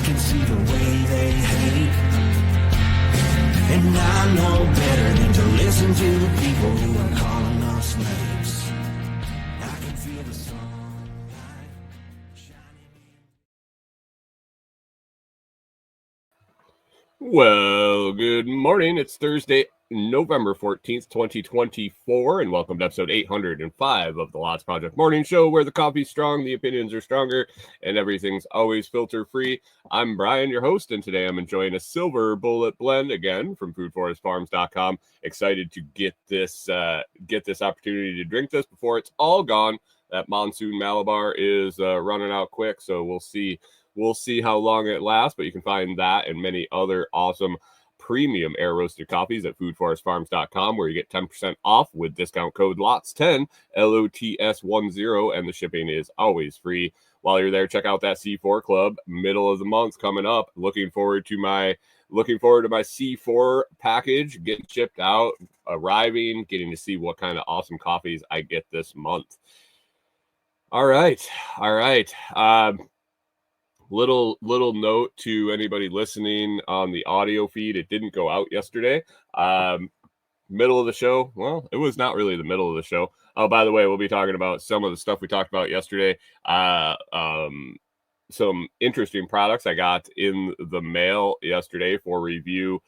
can see the way they hate. And I know better than to listen to the people who are calling us slaves. I can feel the sunlight shining in. Well, good morning. It's Thursday, November 14th, 2024, and welcome to episode 805 of the Lots Project Morning Show, where the coffee's strong, the opinions are stronger, and everything's always filter-free. I'm Brian, your host, and today I'm enjoying a silver bullet blend again from foodforestfarms.com. Excited to get this opportunity to drink this before it's all gone. That monsoon Malabar is running out quick, so we'll see. We'll see how long it lasts, but you can find that and many other awesome premium air roasted coffees at foodforestfarms.com, where you get 10% off with discount code LOTS10, LOTS10, and the shipping is always free. While you're there, check out that C4 Club, middle of the month coming up. Looking forward to my C4 package getting shipped out, arriving, getting to see what kind of awesome coffees I get this month. All right. Little note to anybody listening on the audio feed. It didn't go out yesterday. Middle of the show. Well, it was not really the middle of the show. Oh, by the way, we'll be talking about some of the stuff we talked about yesterday. Some interesting products I got in the mail yesterday for review.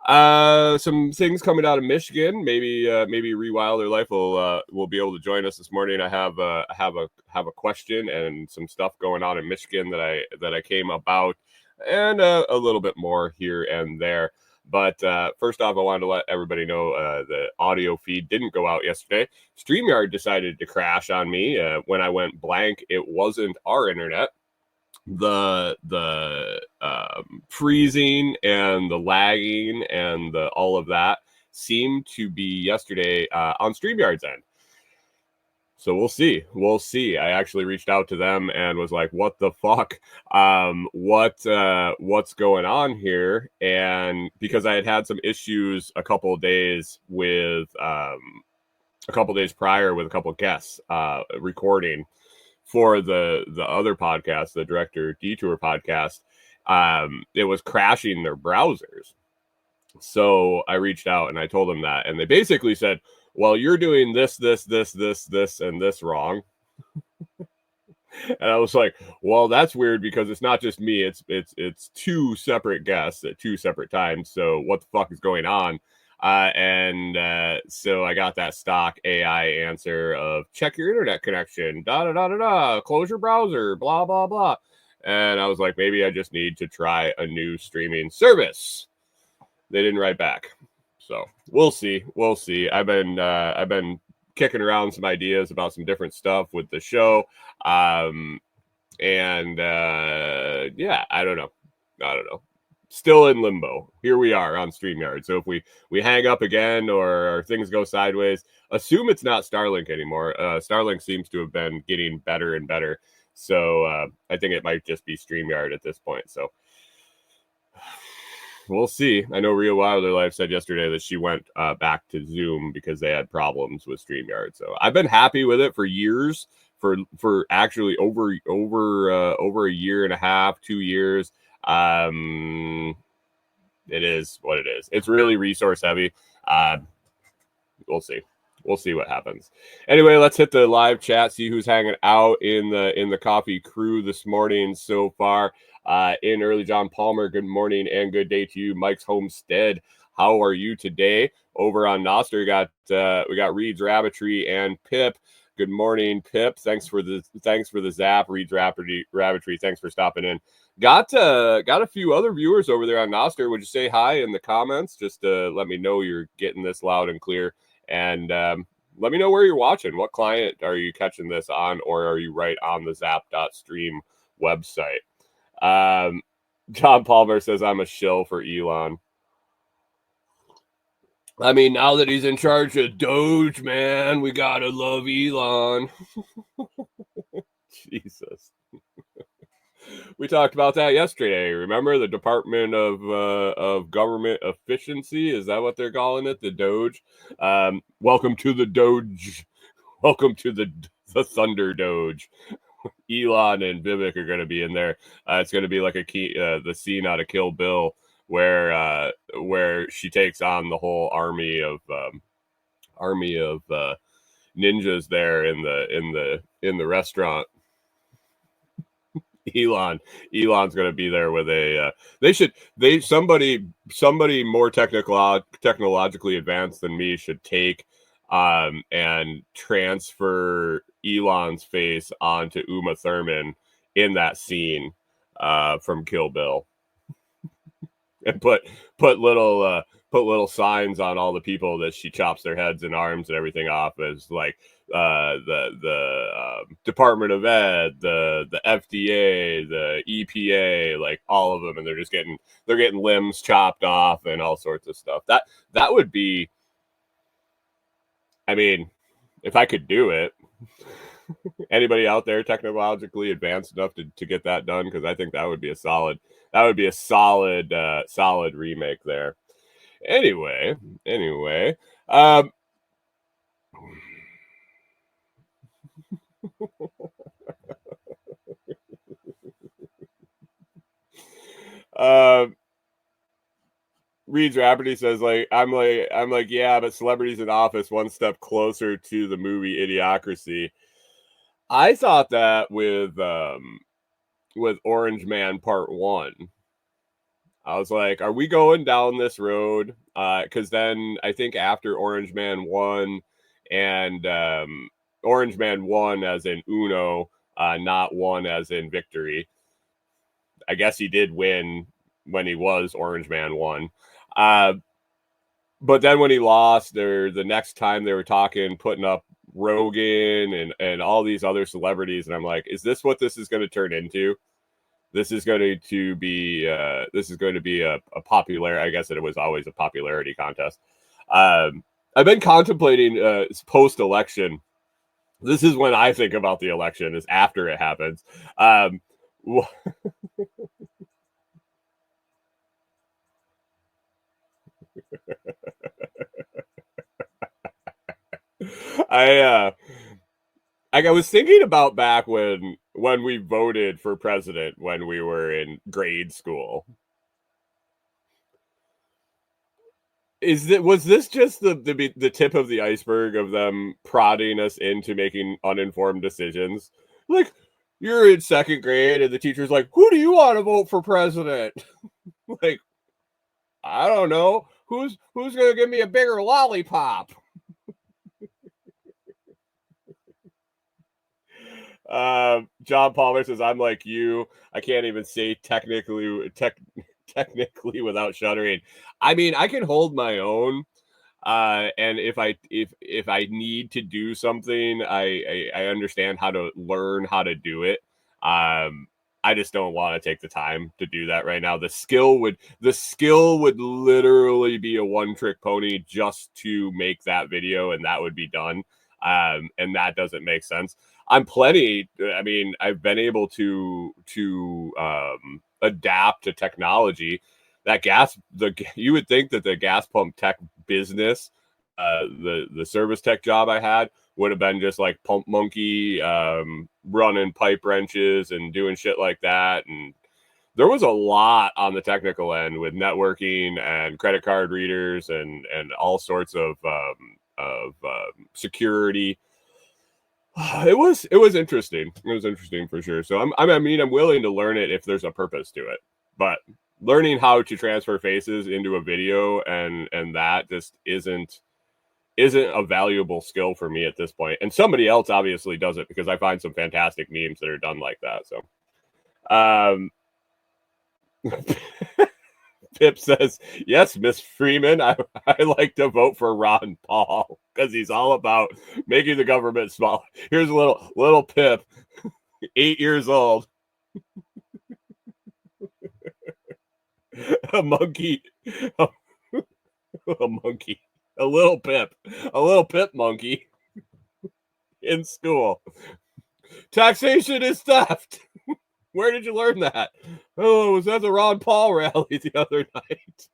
Some things coming out of Michigan. Maybe Rewilder Life will be able to join us this morning. I have a question and some stuff going on in Michigan that I came about, and a little bit more here and there. But first off, I wanted to let everybody know the audio feed didn't go out yesterday. StreamYard decided to crash on me when I went blank. It wasn't our internet. The freezing and the lagging and all of that seemed to be yesterday on StreamYard's end. So we'll see. I actually reached out to them and was like, what the fuck? What's going on here? And because I had some issues a couple of days prior with a couple of guests recording for the other podcast, the Director Detour podcast, it was crashing their browsers. So I reached out and I told them that, and they basically said, well, you're doing this, and this wrong. And I was like, well, that's weird because it's not just me. It's two separate guests at two separate times. So what the fuck is going on? So I got that stock AI answer of check your internet connection, close your browser, blah, blah, blah. And I was like, maybe I just need to try a new streaming service. They didn't write back. So we'll see. I've been kicking around some ideas about some different stuff with the show. Yeah, I don't know. Still in limbo. Here we are on StreamYard. So if we hang up again or things go sideways, assume it's not Starlink anymore. Starlink seems to have been getting better and better. So I think it might just be StreamYard at this point. So we'll see. I know Real Wilder Life said yesterday that she went back to Zoom because they had problems with StreamYard. So I've been happy with it for years, for actually over a year and a half, 2 years. It is what it is. It's really resource heavy. We'll see what happens. Anyway, let's hit the live chat, see who's hanging out in the coffee crew this morning so far. In early, John Palmer, good morning and good day to you. Mike's Homestead, how are you today? Over on Noster, we got Reed's Rabbitry and Pip. Good morning, Pip. Thanks for the zap, Reed's Rabbitry. Thanks for stopping in. Got a few other viewers over there on Noster. Would you say hi in the comments? Just to let me know you're getting this loud and clear. And let me know where you're watching. What client are you catching this on? Or are you right on the zap.stream website? John Palmer says, I'm a shill for Elon. I mean, now that he's in charge of Doge, man, we gotta love Elon. Jesus. We talked about that yesterday. Remember the Department of Government Efficiency? Is that what they're calling it? The Doge. Welcome to the Doge. Welcome to the Thunder Doge. Elon and Vivek are going to be in there. It's going to be like the scene out of Kill Bill where she takes on the whole army of ninjas there in the restaurant. Elon's going to be there with a somebody more technologically advanced than me should take and transfer Elon's face onto Uma Thurman in that scene from Kill Bill, and put little signs on all the people that she chops their heads and arms and everything off as like the Department of Ed, the FDA, the EPA, like all of them, and they're getting limbs chopped off and all sorts of stuff. That would be, I mean, if I could do it. Anybody out there technologically advanced enough to get that done? Because I think that would be a solid remake there. Anyway, Reed's Rafferty says I'm like yeah, but Celebrities in Office one step closer to the movie Idiocracy. I thought that with Orange Man Part 1. I was like, are we going down this road? Because then I think after Orange Man 1 and Orange Man 1 as in Uno, not 1 as in victory. I guess he did win when he was Orange Man 1. But then when he lost, the next time they were putting up Rogan and all these other celebrities, and I'm like, is this what this is going to turn into? This is going to be a popular. I guess it was always a popularity contest. I've been contemplating post-election. This is when I think about the election, is after it happens. I was thinking about back when we voted for president when we were in grade school. Was this just the tip of the iceberg of them prodding us into making uninformed decisions? Like, you're in second grade and the teacher's like, who do you want to vote for president? Like, I don't know. Who's gonna give me a bigger lollipop? John Palmer says, I'm like you. I can't even say technically without shuddering. I mean, I can hold my own. And if I need to do something, I understand how to learn how to do it. I just don't want to take the time to do that right now. The skill would literally be a one-trick pony just to make that video, and that would be done. And that doesn't make sense. I've been able to adapt to technology. You would think that the gas pump tech business, the service tech job I had, would have been just like pump monkey, running pipe wrenches and doing shit like that. And there was a lot on the technical end with networking and credit card readers and all sorts of security. It was interesting. It was interesting for sure. So I'm willing to learn it if there's a purpose to it. But learning how to transfer faces into a video and that just isn't a valuable skill for me at this point. And somebody else obviously does it, because I find some fantastic memes that are done like that. So, Pip says, yes, Miss Freeman, I like to vote for Ron Paul because he's all about making the government small. Here's a little Pip, 8 years old. A monkey. A monkey. A little Pip monkey in school. Taxation is theft. Where did you learn that? Oh, was at the Ron Paul rally the other night.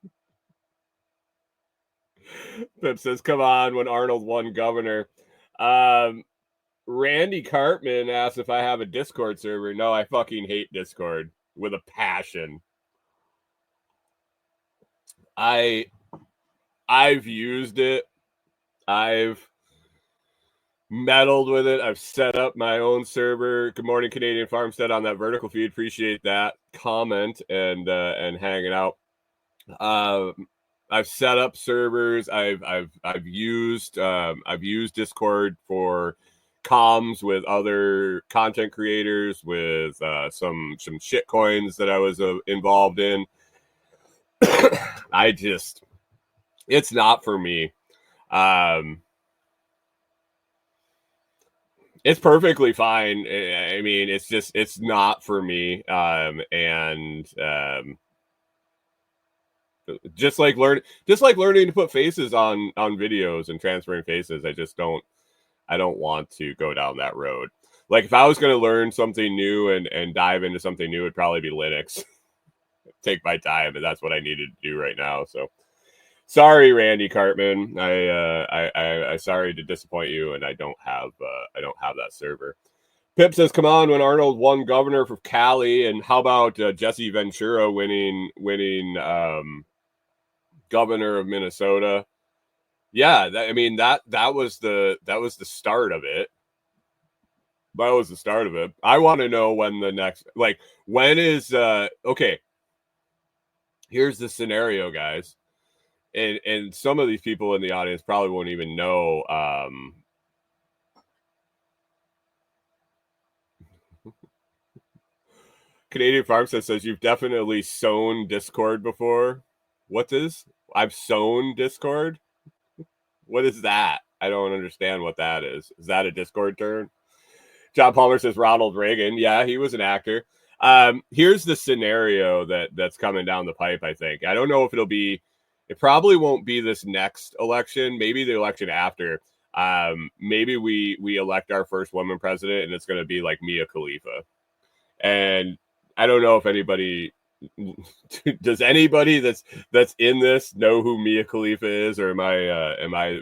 Pip says, come on, when Arnold won governor. Randy Cartman asked if I have a Discord server. No, I fucking hate Discord with a passion. I've used it. I've meddled with it. I've set up my own server. Good morning, Canadian Farmstead, on that vertical feed. Appreciate that comment and hanging out. I've set up servers. I've used Discord for comms with other content creators, with some shit coins that I was involved in. It's not for me. It's perfectly fine. I mean, it's not for me. Just like learning to put faces on videos and transferring faces, I don't want to go down that road. Like, if I was going to learn something new and dive into something new, it'd probably be Linux. Take my time, and that's what I needed to do right now. So sorry, Randy Cartman. I sorry to disappoint you, and I don't have that server. Pip says, "Come on, when Arnold won governor for Cali, and how about Jesse Ventura winning governor of Minnesota?" Yeah, that was the start of it. That was the start of it. I want to know when the next, like, when is okay. Here's the scenario, guys. And some of these people in the audience probably won't even know. Canadian Farmstead says, "You've definitely sown Discord before." What is? I've sown Discord? What is that? I don't understand what that is. Is that a Discord term? John Palmer says Ronald Reagan. Yeah, he was an actor. Here's the scenario that's coming down the pipe, I think. I don't know if it probably won't be this next election, maybe the election after. Maybe we elect our first woman president, and it's going to be like Mia Khalifa. And I don't know if anybody does anybody that's in this know who Mia Khalifa is, or am I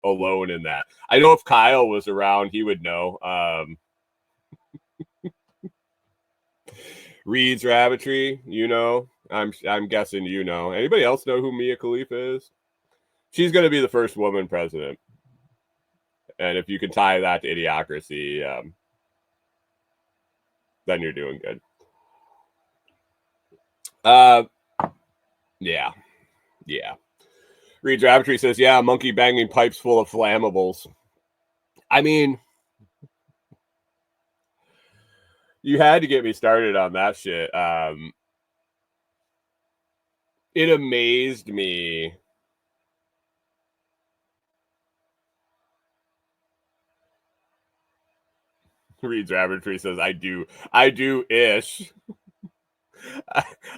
alone in that? I know if Kyle was around, he would know. Reed's Rabbitry, I'm guessing you know. Anybody else know who Mia Khalifa is? She's going to be the first woman president, and if you can tie that to Idiocracy, then you're doing good. Yeah. Reed's Rabbitry says, "Yeah, monkey banging pipes full of flammables." I mean, you had to get me started on that shit. It amazed me. Reed's Rabbitry says, I do ish.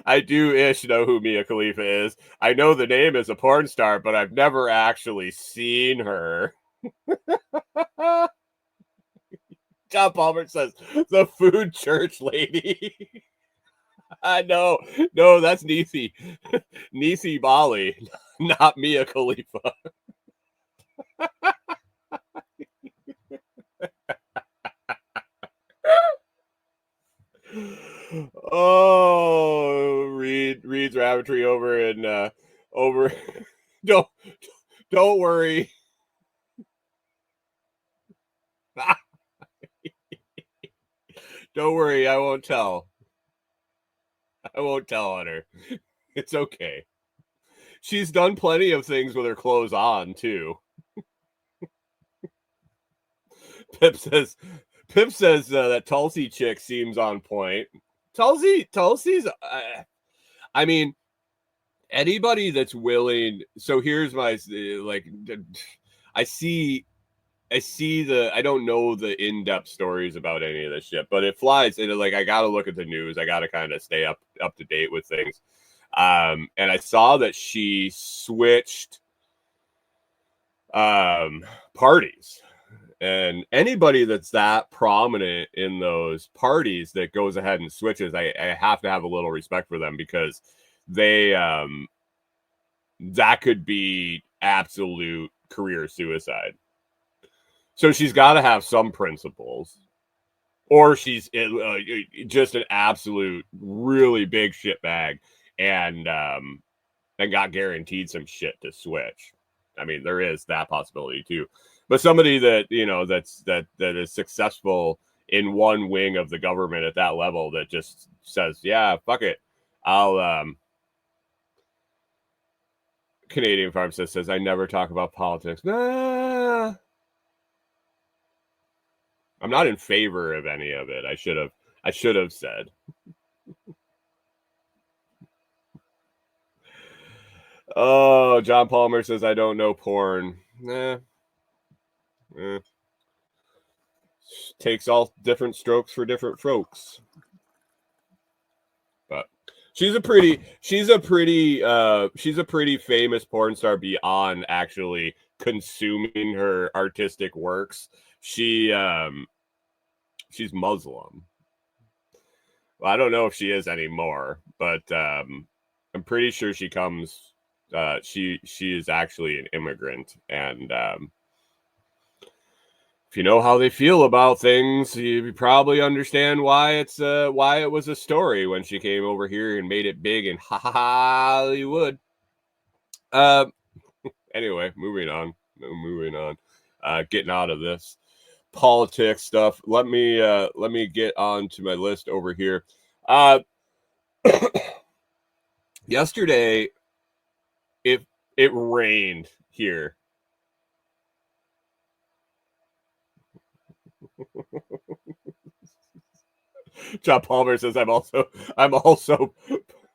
I do ish know who Mia Khalifa is. I know the name is a porn star, but I've never actually seen her. John Palmer says, the food church lady. No, that's Nisi. Nisi Bali, not Mia Khalifa. Oh, Reed's Rabbitry over in over. Don't worry. Don't worry, I won't tell. I won't tell on her. It's okay. She's done plenty of things with her clothes on too. Pip says that Tulsi chick seems on point. Tulsi's. I mean, anybody that's willing. So here's my I see I don't know the in-depth stories about any of this shit, but it flies. And I got to look at the news. I got to kind of stay up to date with things. And I saw that she switched parties. And anybody that's that prominent in those parties that goes ahead and switches, I have to have a little respect for them, because they that could be absolute career suicide. So she's got to have some principles, or she's just an absolute really big shit bag, and got guaranteed some shit to switch. I mean, there is that possibility too. But somebody that that is successful in one wing of the government at that level that just says, yeah, fuck it, I'll Canadian Pharmacist says, I never talk about politics. Nah. I'm not in favor of any of it. I should have said. Oh, John Palmer says, I don't know porn. Nah. Takes all different strokes for different folks. But she's a pretty famous porn star beyond actually consuming her artistic works. She's Muslim. Well, I don't know if she is anymore, but I'm pretty sure she comes. She is actually an immigrant, and if you know how they feel about things, you probably understand why it was a story when she came over here and made it big in Hollywood. Anyway, moving on. Getting out of this politics stuff. Let me get on to my list over here. Yesterday, it rained here. John Palmer says I'm also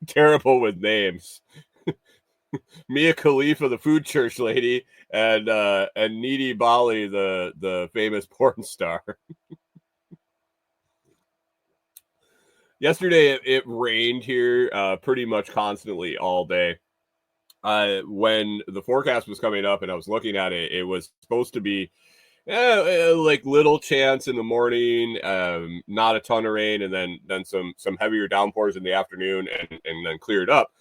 terrible with names. Mia Khalifa, the food church lady, and Needy Bali, the famous porn star. Yesterday it rained here pretty much constantly all day. When the forecast was coming up and I was looking at it, it was supposed to be like little chance in the morning, not a ton of rain, and then some heavier downpours in the afternoon, and then cleared up.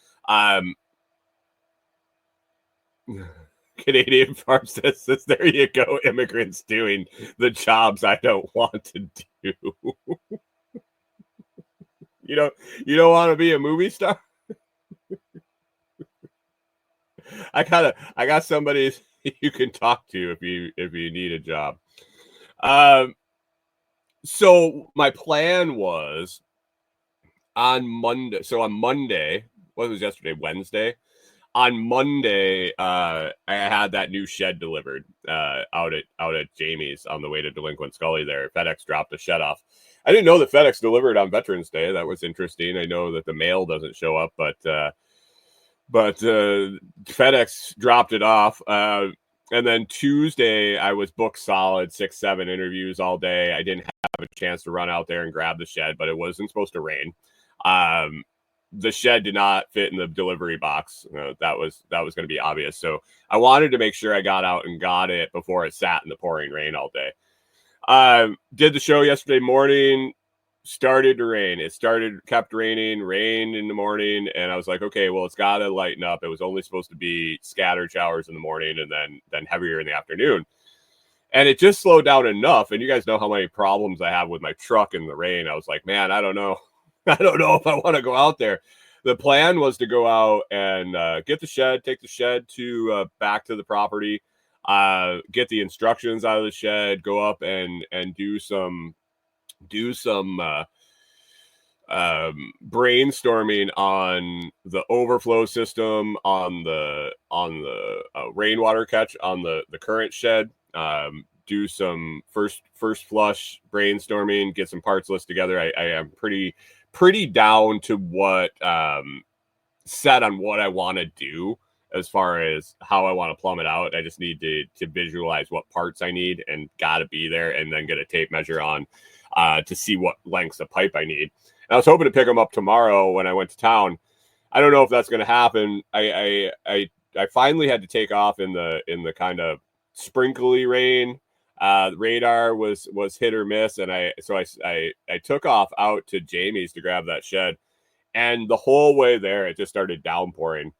Canadian Farm says, there you go, immigrants doing the jobs I don't want to do. You don't want to be a movie star? I got somebody you can talk to if you need a job. So my plan was on Monday. So on Monday, what was yesterday? Wednesday. On Monday, I had that new shed delivered out at Jamie's on the way to Delinquent Scully there. FedEx dropped the shed off. I didn't know that FedEx delivered on Veterans Day. That was interesting. I know that the mail doesn't show up, but FedEx dropped it off. And then Tuesday, I was booked solid 6-7 interviews all day. I didn't have a chance to run out there and grab the shed, but it wasn't supposed to rain. The shed did not fit in the delivery box. That was going to be obvious. So I wanted to make sure I got out and got it before it sat in the pouring rain all day. Did the show yesterday morning. Started to rain. It kept raining, rained in the morning, and I was like, okay, well, it's got to lighten up. It was only supposed to be scattered showers in the morning and then heavier in the afternoon. And it just slowed down enough. And you guys know how many problems I have with my truck in the rain. I was like, man, I don't know. I don't know if I want to go out there. The plan was to go out and get the shed, take the shed to back to the property, get the instructions out of the shed, go up and do some brainstorming on the overflow system, on the rainwater catch on the current shed. Do some first flush brainstorming, get some parts list together. I am pretty down to what set on what I want to do as far as how I want to plumb it out. I just need to visualize what parts I need and gotta be there, and then get a tape measure on to see what lengths of pipe I need. And I was hoping to pick them up tomorrow when I went to town. I don't know if that's going to happen. I finally had to take off in the kind of sprinkly rain. The radar was hit or miss, and I took off out to Jamie's to grab that shed, and the whole way there it just started downpouring.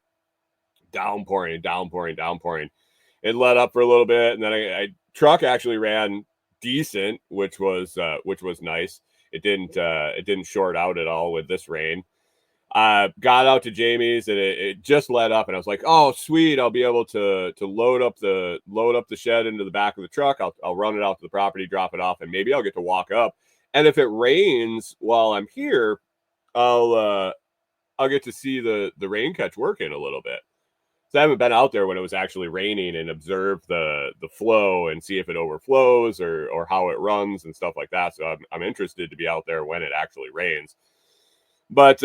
It let up for a little bit, and then I truck actually ran decent, which was nice. It didn't short out at all with this rain. Got out to Jamie's and it just let up, and I was like, "Oh, sweet! I'll be able to load up the shed into the back of the truck. I'll run it out to the property, drop it off, and maybe I'll get to walk up. And if it rains while I'm here, I'll get to see the rain catch working a little bit. So I haven't been out there when it was actually raining and observe the flow and see if it overflows or how it runs and stuff like that. So I'm interested to be out there when it actually rains. But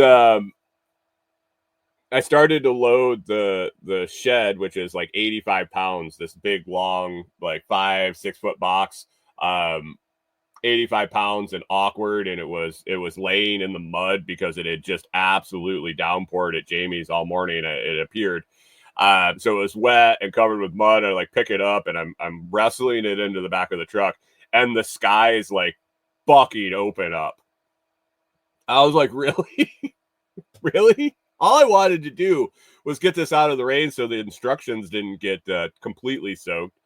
I started to load the shed, which is like 85 pounds, this big, long, like 5-6 foot box, 85 pounds and awkward. And it was laying in the mud because it had just absolutely downpoured at Jamie's all morning. It appeared. So it was wet and covered with mud. I like pick it up and I'm wrestling it into the back of the truck, and the sky is like bucking open up. I was like, really? Really? All I wanted to do was get this out of the rain so the instructions didn't get completely soaked.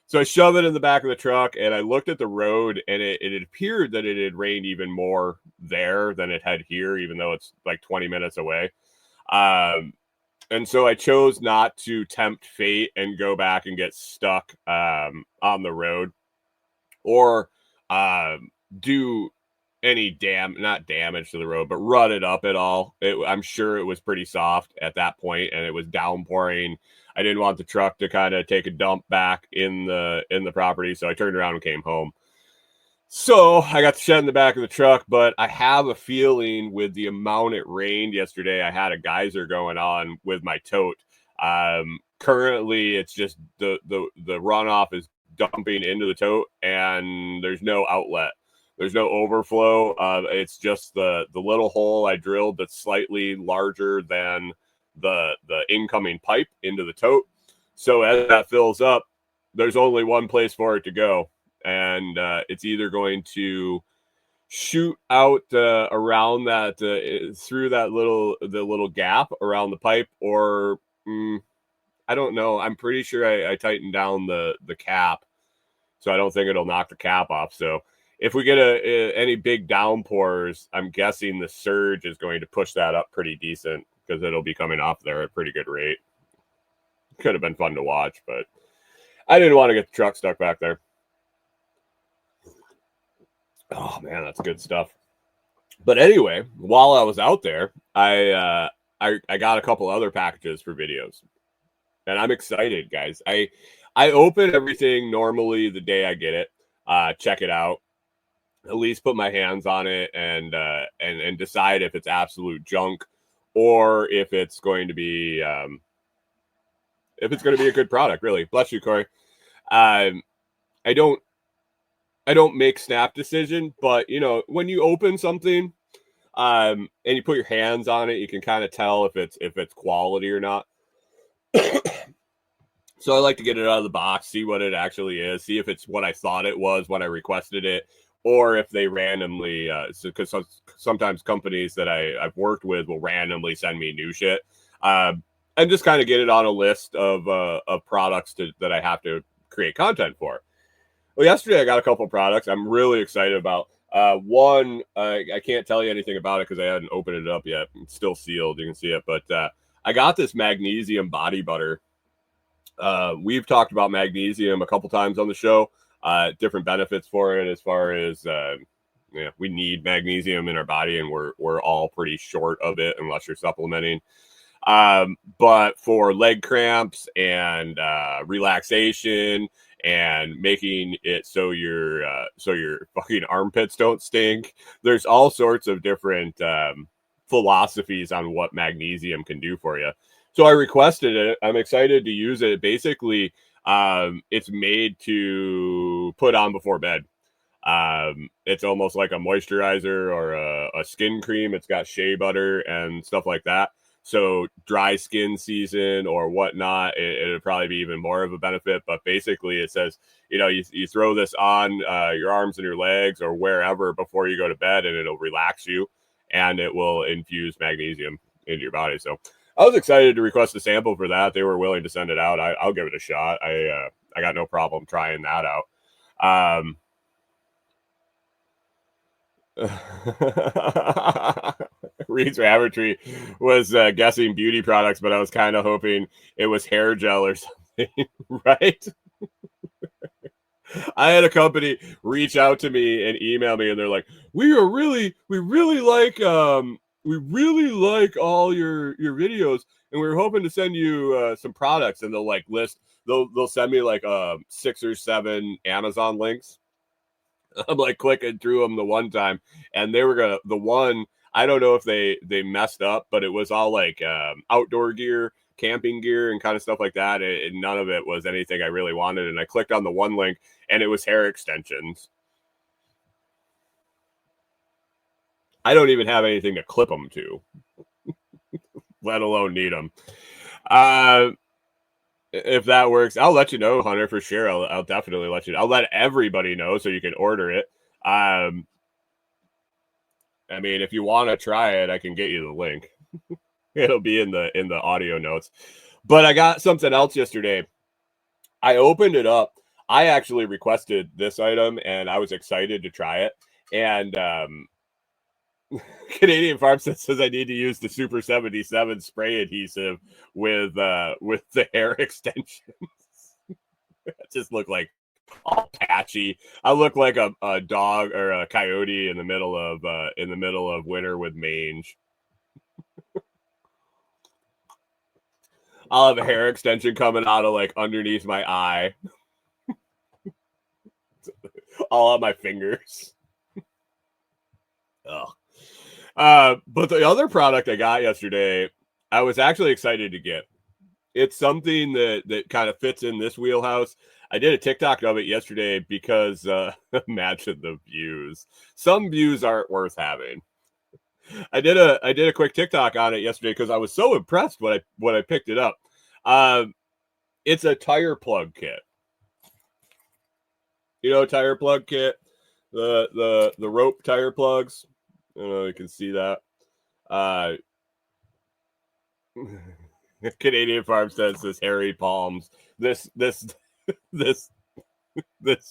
So I shove it in the back of the truck, and I looked at the road, and it appeared that it had rained even more there than it had here, even though it's like 20 minutes away. And so I chose not to tempt fate and go back and get stuck on the road or do any not damage to the road, but rut it up at all. I'm sure it was pretty soft at that point, and it was downpouring. I didn't want the truck to kind of take a dump back in the property, so I turned around and came home. So I got the shed in the back of the truck, but I have a feeling with the amount it rained yesterday, I had a geyser going on with my tote. Currently, it's just the runoff is dumping into the tote, and there's no outlet. There's no overflow. It's just the little hole I drilled that's slightly larger than the incoming pipe into the tote. So as that fills up, there's only one place for it to go, and it's either going to shoot out around that through that little gap around the pipe, or I don't know. I'm pretty sure I tightened down the cap, so I don't think it'll knock the cap off. So if we get any big downpours, I'm guessing the surge is going to push that up pretty decent because it'll be coming off there at a pretty good rate. Could have been fun to watch, but I didn't want to get the truck stuck back there. Oh man, that's good stuff. But anyway, while I was out there, I got a couple other packages for videos, and I'm excited, guys. I open everything normally the day I get it, check it out, at least put my hands on it and decide if it's absolute junk or if it's going to be a good product. Really, bless you, Corey. I don't make snap decision, but when you open something and you put your hands on it, you can kind of tell if it's quality or not. So I like to get it out of the box, see what it actually is, see if it's what I thought it was when I requested it, or if they randomly, because sometimes companies that I've worked with will randomly send me new shit, and just kind of get it on a list of products that I have to create content for. Well, yesterday I got a couple products I'm really excited about. One, I can't tell you anything about it because I hadn't opened it up yet. It's still sealed. You can see it, but I got this magnesium body butter. We've talked about magnesium a couple times on the show. Different benefits for it as far as we need magnesium in our body, and we're all pretty short of it unless you're supplementing. But for leg cramps and relaxation and making it so your fucking armpits don't stink, there's all sorts of different philosophies on what magnesium can do for you. So I requested it. I'm excited to use it. Basically, it's made to put on before bed. It's almost like a moisturizer or a skin cream. It's got shea butter and stuff like that. So dry skin season or whatnot, it'll probably be even more of a benefit. But basically it says, you throw this on your arms and your legs or wherever before you go to bed, and it'll relax you and it will infuse magnesium into your body. So I was excited to request a sample for that. They were willing to send it out. I'll give it a shot. I I got no problem trying that out. Reed's Rabbit Tree was guessing beauty products, but I was kind of hoping it was hair gel or something, right? I had a company reach out to me and email me, and they're like, we really like all your videos, and we were hoping to send you some products, and they'll like they'll send me like 6 or 7 Amazon links. I'm like clicking through them the one time, and they were the one, I don't know if they messed up, but it was all like outdoor gear, camping gear, and kind of stuff like that. And none of it was anything I really wanted. And I clicked on the one link, and it was hair extensions. I don't even have anything to clip them to, let alone need them. If that works, I'll let you know, Hunter, for sure. I'll definitely let you know. I'll let everybody know so you can order it. I mean, if you want to try it, I can get you the link. It'll be in the audio notes. But I got something else yesterday. I opened it up. I actually requested this item, and I was excited to try it. And Canadian Farmstead says I need to use the Super 77 spray adhesive with the hair extensions. I just look like all patchy. I look like a dog or a coyote in the middle of winter with mange. I'll have a hair extension coming out of like underneath my eye. All on my fingers. Ugh. But the other product I got yesterday, I was actually excited to get. It's something that kind of fits in this wheelhouse. I did a TikTok of it yesterday because imagine the views. Some views aren't worth having. I did a quick TikTok on it yesterday because I was so impressed when I picked it up. It's a tire plug kit. You know, tire plug kit, the rope tire plugs. I don't know if you can see that. Canadian Farmstead says hairy palms. This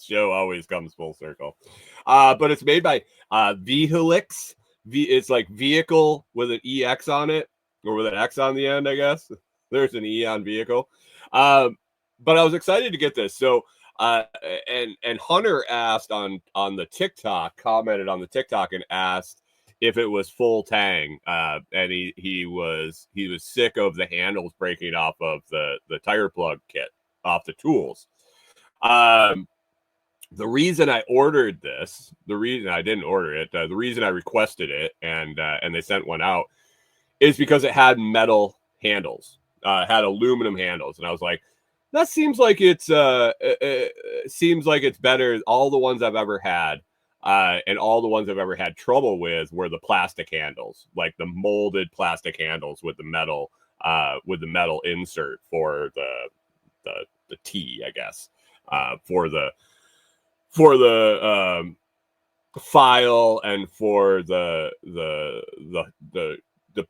show always comes full circle. But it's made by Vehiclex. It's like vehicle with an EX on it, or with an X on the end, I guess. There's an E on vehicle. But I was excited to get this. So and Hunter asked on the TikTok, commented on the TikTok and asked if it was full tang, and he was sick of the handles breaking off of the tire plug kit off the tools. The reason I ordered this, the reason I didn't order it, the reason I requested it, and they sent one out, is because it had metal handles, had aluminum handles, and I was like, that seems like it's better. All the ones I've ever had. And all the ones I've ever had trouble with were the plastic handles, like the molded plastic handles with the metal insert for the T, I guess, for the file and for the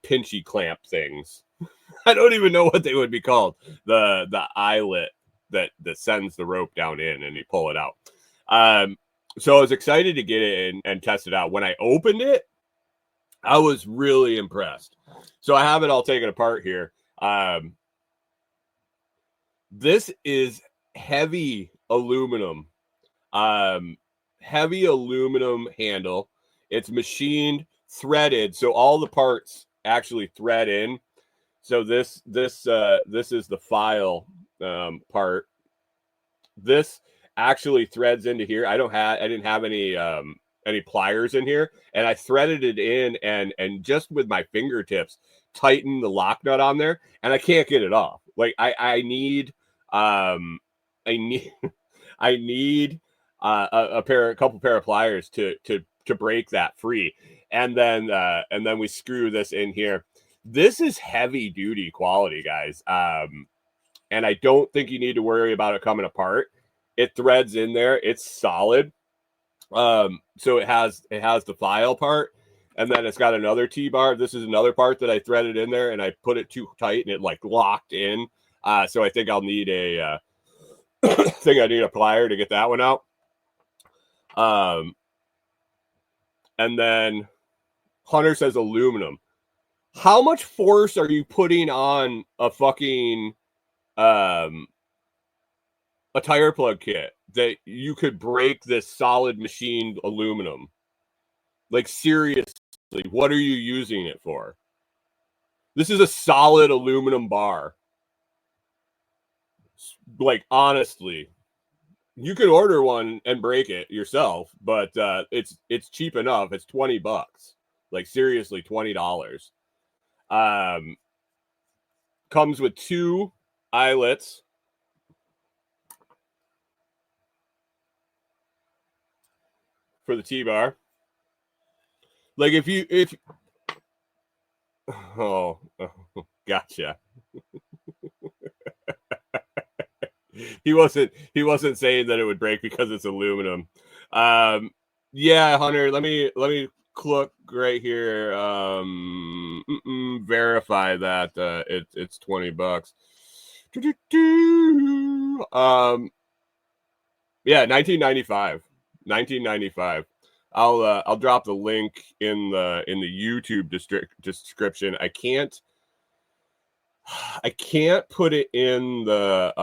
pinchy clamp things. I don't even know what they would be called. The eyelet that sends the rope down in and you pull it out. So I was excited to get it and test it out. When I opened it, I was really impressed. So I have it all taken apart here. This is heavy aluminum. Heavy aluminum handle. It's machined, threaded, so all the parts actually thread in. So this is the file part. This actually threads into here. I didn't have any pliers in here, and I threaded it in and just with my fingertips tighten the lock nut on there, and I can't get it off. Like I need a couple pair of pliers to break that free, and then we screw this in here. This is heavy duty quality, guys, and I don't think you need to worry about it coming apart. It threads in there. It's solid. So it has the file part, and then it's got another T-bar. This is another part that I threaded in there, and I put it too tight, and it like locked in. So I think I'll need a think I need a plier to get that one out. And then Hunter says aluminum. How much force are you putting on a fucking a tire plug kit that you could break this solid machined aluminum? Like, seriously, what are you using it for? This is a solid aluminum bar. Like, honestly, you could order one and break it yourself, but it's cheap enough. It's $20. Like, seriously, $20. Comes with 2 eyelets. For the T-bar. Like, if oh, gotcha. He wasn't saying that it would break because it's aluminum. Yeah, Hunter, let me click right here. Verify that it's $20. Yeah, 1995. I'll drop the link in the YouTube description. I can't put it in the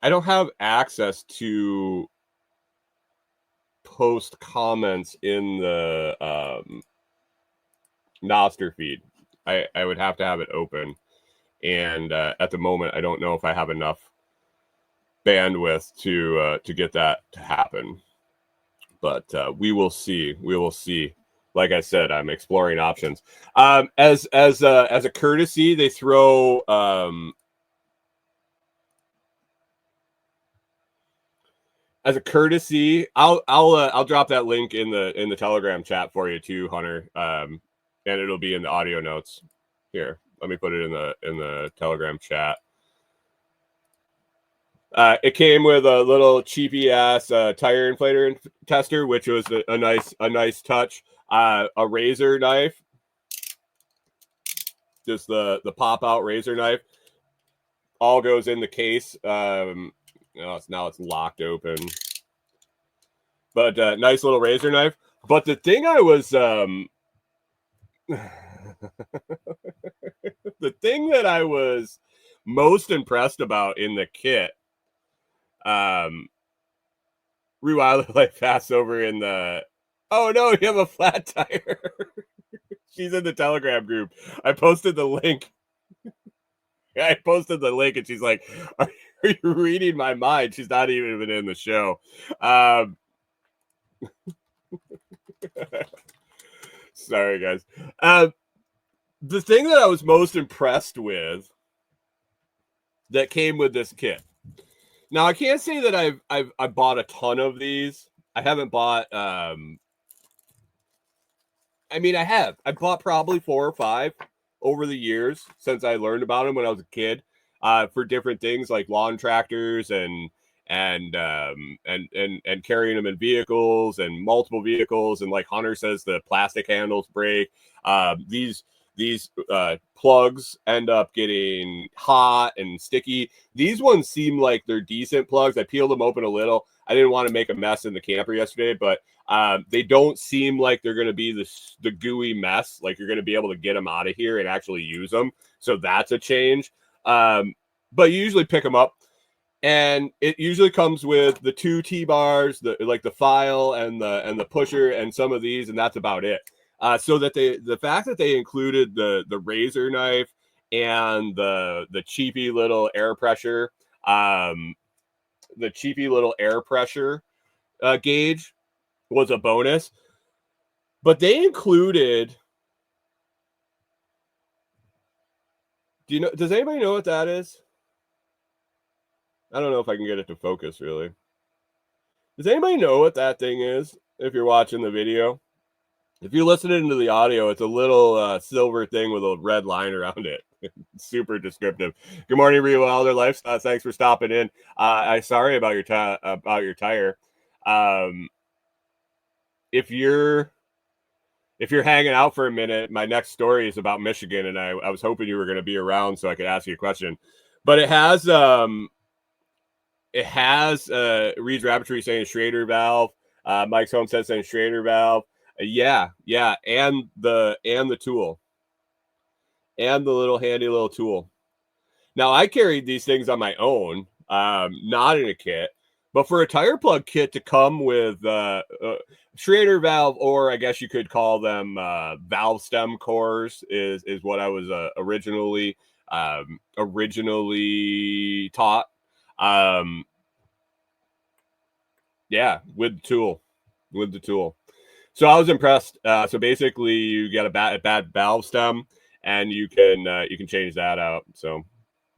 I don't have access to post comments in the Noster feed. I would have to have it open, and at the moment I don't know if I have enough bandwidth to get that to happen. But we will see. Like I said, I'm exploring options. As a courtesy, they throw as a courtesy. I'll drop that link in the Telegram chat for you too, Hunter. And it'll be in the audio notes. Here, let me put it in the Telegram chat. It came with a little cheapy ass tire inflator tester, which was a nice touch. A razor knife, just the pop out razor knife, all goes in the case. Now it's locked open, but nice little razor knife. But the thing I was the thing that I was most impressed about in the kit. Rewild like fast over in the. Oh no, you have a flat tire. She's in the Telegram group. I posted the link. I posted the link, and she's like, "Are you reading my mind?" She's not even in the show. Sorry, guys. The thing that I was most impressed with that came with this kit. Now, I can't say that I've bought a ton of these. I haven't bought. I mean, I have. I've bought probably 4 or 5 over the years since I learned about them when I was a kid, for different things like lawn tractors and carrying them in vehicles and multiple vehicles. And like Hunter says, the plastic handles break. These plugs end up getting hot and sticky. These ones seem like they're decent plugs. I peeled them open a little. I didn't want to make a mess in the camper yesterday, but they don't seem like they're going to be the gooey mess. Like you're going to be able to get them out of here and actually use them. So that's a change. But you usually pick them up, and it usually comes with the 2 T-bars, the file and the pusher and some of these, and that's about it. So that the fact that they included the razor knife and the cheapy little air pressure, gauge was a bonus. But they included. Does anybody know what that is? I don't know if I can get it to focus really. Does anybody know what that thing is? If you're watching the video, if you're listening to the audio, it's a little silver thing with a red line around it. Super descriptive. Good morning, Real Elder Life. Thanks for stopping in. I'm sorry about your tire. If you're hanging out for a minute, my next story is about Michigan, and I was hoping you were going to be around so I could ask you a question. But it has it has Reed's Rabbitry saying Schrader valve. Mike's Homestead saying Schrader valve. Yeah, and the tool, and the little handy little tool. Now I carried these things on my own, not in a kit, but for a tire plug kit to come with Schrader valve, or I guess you could call them valve stem cores, is what I was originally taught. Yeah, with the tool. So I was impressed. So basically, you get a bad valve stem, and you can change that out. So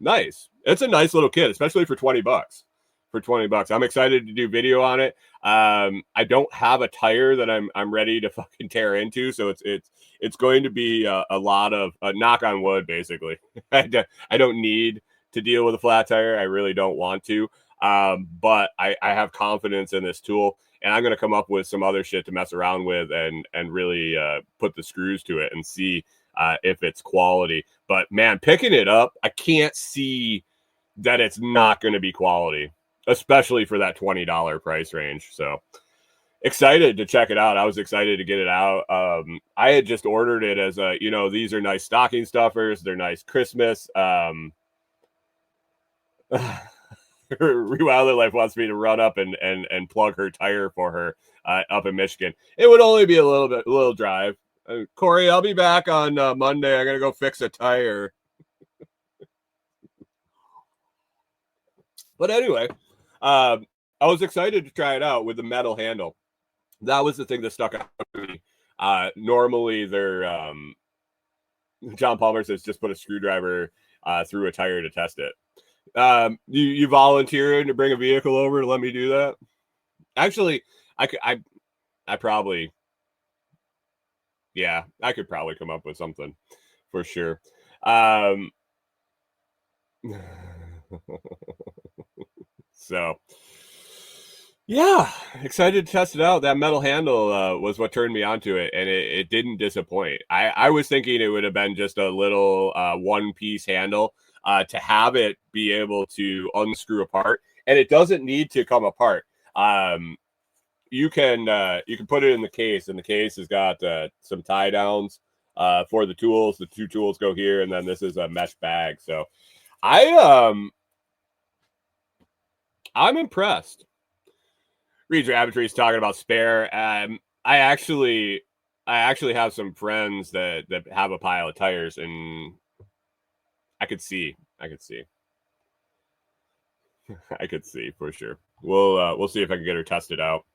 nice. It's a nice little kit, especially for $20. For $20, I'm excited to do video on it. I don't have a tire that I'm ready to fucking tear into, so it's going to be a lot of knock on wood, basically. I don't need to deal with a flat tire. I really don't want to. But I have confidence in this tool, and I'm going to come up with some other shit to mess around with and really put the screws to it and see if it's quality. But man, picking it up, I can't see that it's not going to be quality, especially for that $20 price range. So excited to check it out. I was excited to get it out. I had just ordered it as these are nice stocking stuffers. They're nice Christmas. Rewilded Life wants me to run up and plug her tire for her up in Michigan. It would only be a little drive. Corey, I'll be back on Monday. I'm gonna go fix a tire. But anyway, I was excited to try it out with the metal handle. That was the thing that stuck out to me. Normally, they're John Palmer says just put a screwdriver through a tire to test it. You volunteering to bring a vehicle over to let me do that? Actually, I probably, yeah, I could probably come up with something for sure. So yeah, excited to test it out. That metal handle was what turned me onto it, and it didn't disappoint. I was thinking it would have been just a little one-piece handle to have it be able to unscrew apart, and it doesn't need to come apart. You can put it in the case, and the case has got some tie downs for the tools. The two tools go here, and then this is a mesh bag. So I'm impressed. Reed's Rabbitry is talking about spare. I actually have some friends that have a pile of tires, and I could see I could see for sure. We'll see if I can get her tested out.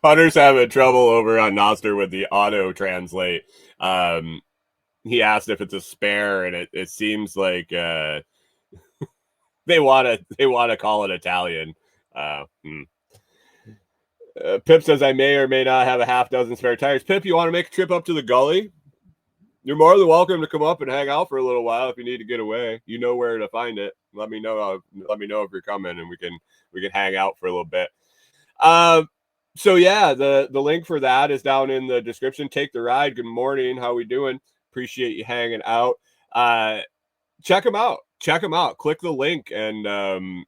Hunter's having trouble over on Noster with the auto translate. He asked if it's a spare, and it seems like they want to call it Italian. Pip says I may or may not have a half dozen spare tires. Pip, you want to make a trip up to the gully? You're more than welcome to come up and hang out for a little while if you need to get away. You know where to find it. Let me know. Let me know if you're coming, and we can hang out for a little bit. So yeah, the link for that is down in the description. Take the ride. Good morning. How we doing? Appreciate you hanging out. Check them out. Click the link and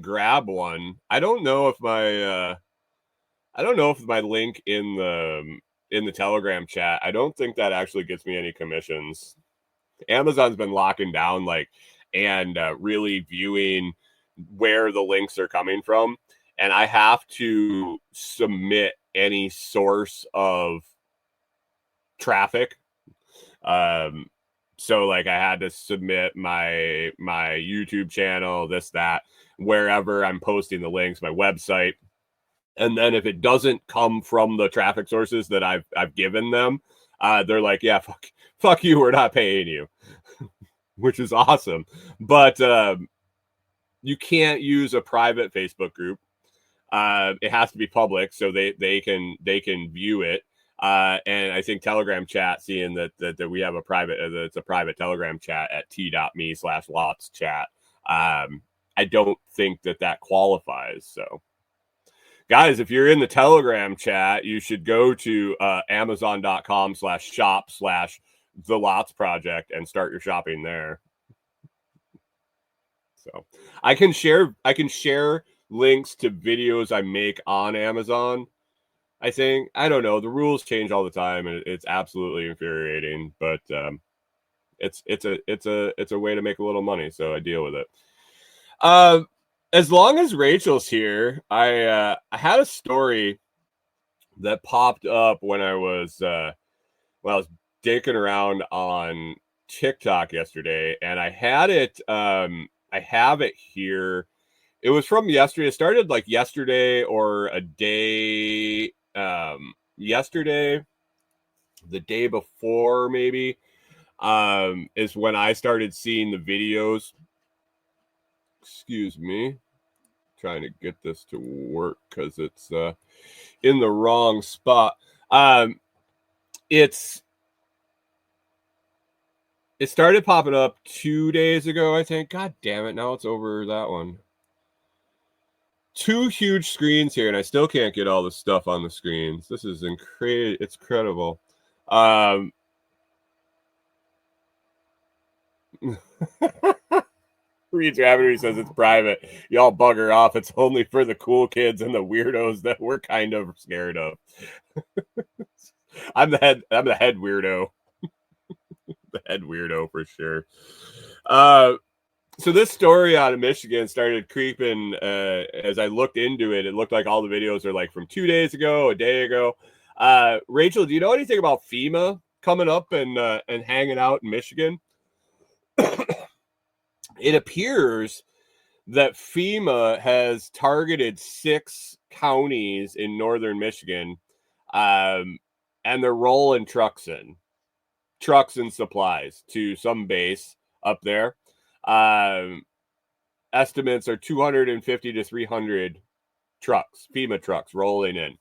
grab one. I don't know if my link in the Telegram chat, I don't think that actually gets me any commissions. Amazon's been locking down and really viewing where the links are coming from. And I have to submit any source of traffic. So I had to submit my YouTube channel, that, wherever I'm posting the links, my website. And then if it doesn't come from the traffic sources that I've given them, they're like, yeah, fuck you, we're not paying you, which is awesome. But you can't use a private Facebook group. It has to be public, so they can view it. And I think Telegram chat, seeing that we have it's a private Telegram chat at t.me/LOTSchat. I don't think that qualifies. So Guys, if you're in the Telegram chat, you should go to amazon.com/shop/TheLOTSProject and start your shopping there. So I can share links to videos I make on Amazon. I think, I don't know, the rules change all the time and it's absolutely infuriating, but it's a way to make a little money, so I deal with it. As long as Rachel's here, I had a story that popped up when I was dicking around on TikTok yesterday, and I had it. I have it here. It was from yesterday. It started like yesterday or a day. Yesterday, the day before maybe, is when I started seeing the videos. Excuse me. Trying to get this to work because it's in the wrong spot. It started popping up 2 days ago, I think. God damn it, now it's over that one. 2 huge screens here, and I still can't get all the stuff on the screens. This is it's incredible. Reed's Rabbitry says it's private. Y'all bugger off. It's only for the cool kids and the weirdos that we're kind of scared of. I'm the head weirdo. The head weirdo for sure. So this story out of Michigan started creeping as I looked into it. It looked like all the videos are like from 2 days ago, a day ago. Rachel, do you know anything about FEMA coming up and hanging out in Michigan? It appears that FEMA has targeted 6 counties in northern Michigan, and they're rolling trucks and supplies to some base up there. Estimates are 250 to 300 trucks, FEMA trucks, rolling in.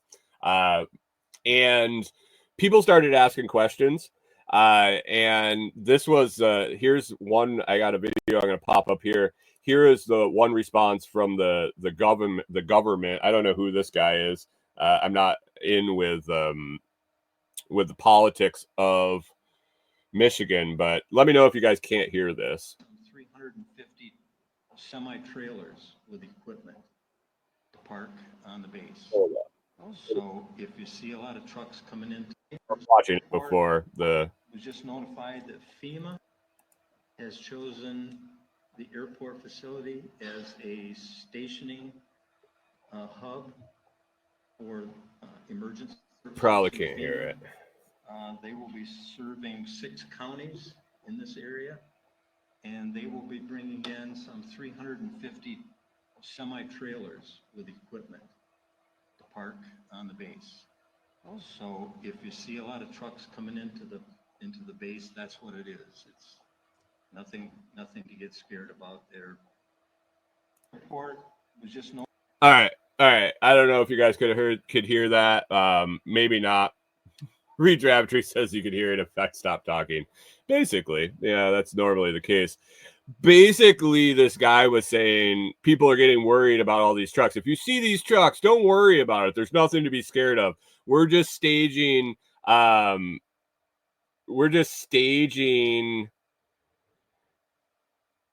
And people started asking questions. And this was, here's one, I got a video I'm going to pop up here. Here is the one response from the government. I don't know who this guy is. I'm not in with the politics of Michigan, but let me know if you guys can't hear this. 350 semi-trailers with equipment to park on the base. So if you see a lot of trucks coming in, I'm watching it before the. Was just notified that FEMA has chosen the airport facility as a stationing hub for emergency. Probably can't hear it. They will be serving 6 counties in this area, and they will be bringing in some 350 semi-trailers with equipment to park on the base. So if you see a lot of trucks coming into the base, that's what it is. It's nothing to get scared about there. Report was just no. All right. I don't know if you guys could hear that. Maybe not. Reed Rabbitry says you could hear it if I stop talking. Basically, yeah, that's normally the case. Basically, this guy was saying people are getting worried about all these trucks. If you see these trucks, don't worry about it. There's nothing to be scared of. We're just staging.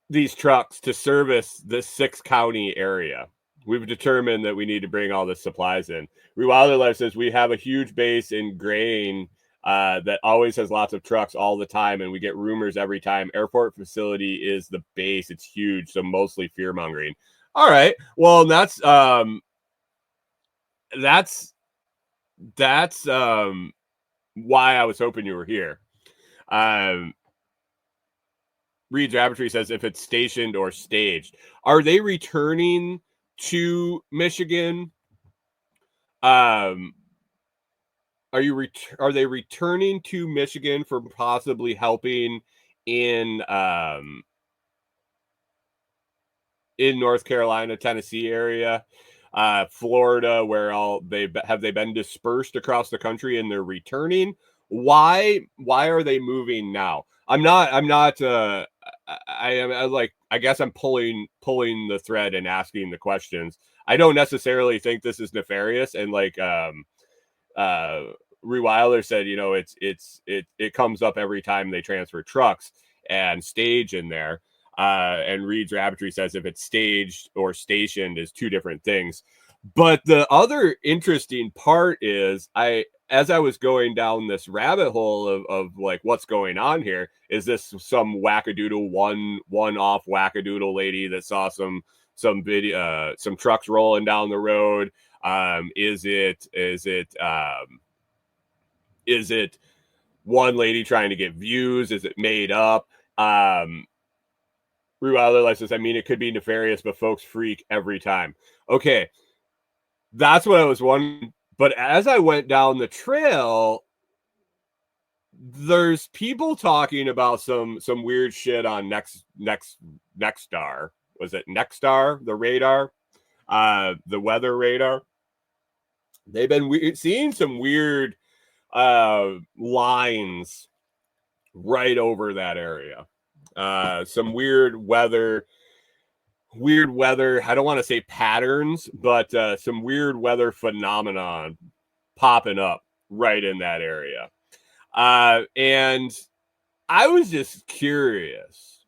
These trucks to service this 6 county area. We've determined that we need to bring all the supplies in. Rewilder Life says we have a huge base in grain that always has lots of trucks all the time, and we get rumors every time. Airport facility is the base. It's huge, so mostly fear mongering. All right. Well, that's why I was hoping you were here. Reed's Rabbitry says if it's stationed or staged. Are they returning to Michigan? Are they returning to Michigan for possibly helping in North Carolina, Tennessee area, Florida, where they been dispersed across the country and they're returning? Why are they moving now? I guess I'm pulling the thread and asking the questions. I don't necessarily think this is nefarious. And like Reweiler said, you know, it comes up every time they transfer trucks and stage in there. And Reed's Rabbitry says if it's staged or stationed is two different things. But the other interesting part is as I was going down this rabbit hole of like what's going on here, is this some wackadoodle one-off wackadoodle lady that saw some video, some trucks rolling down the road? Is it one lady trying to get views? Is it made up? Reweiler Life says, I mean, it could be nefarious, but folks freak every time. Okay, that's what I was wondering. But as I went down the trail, there's people talking about some weird shit on Nexstar. Was it Nexstar, the radar, the weather radar? They've been seeing some weird lines right over that area. Some weird weather. I don't want to say patterns, but some weird weather phenomenon popping up right in that area. And I was just curious.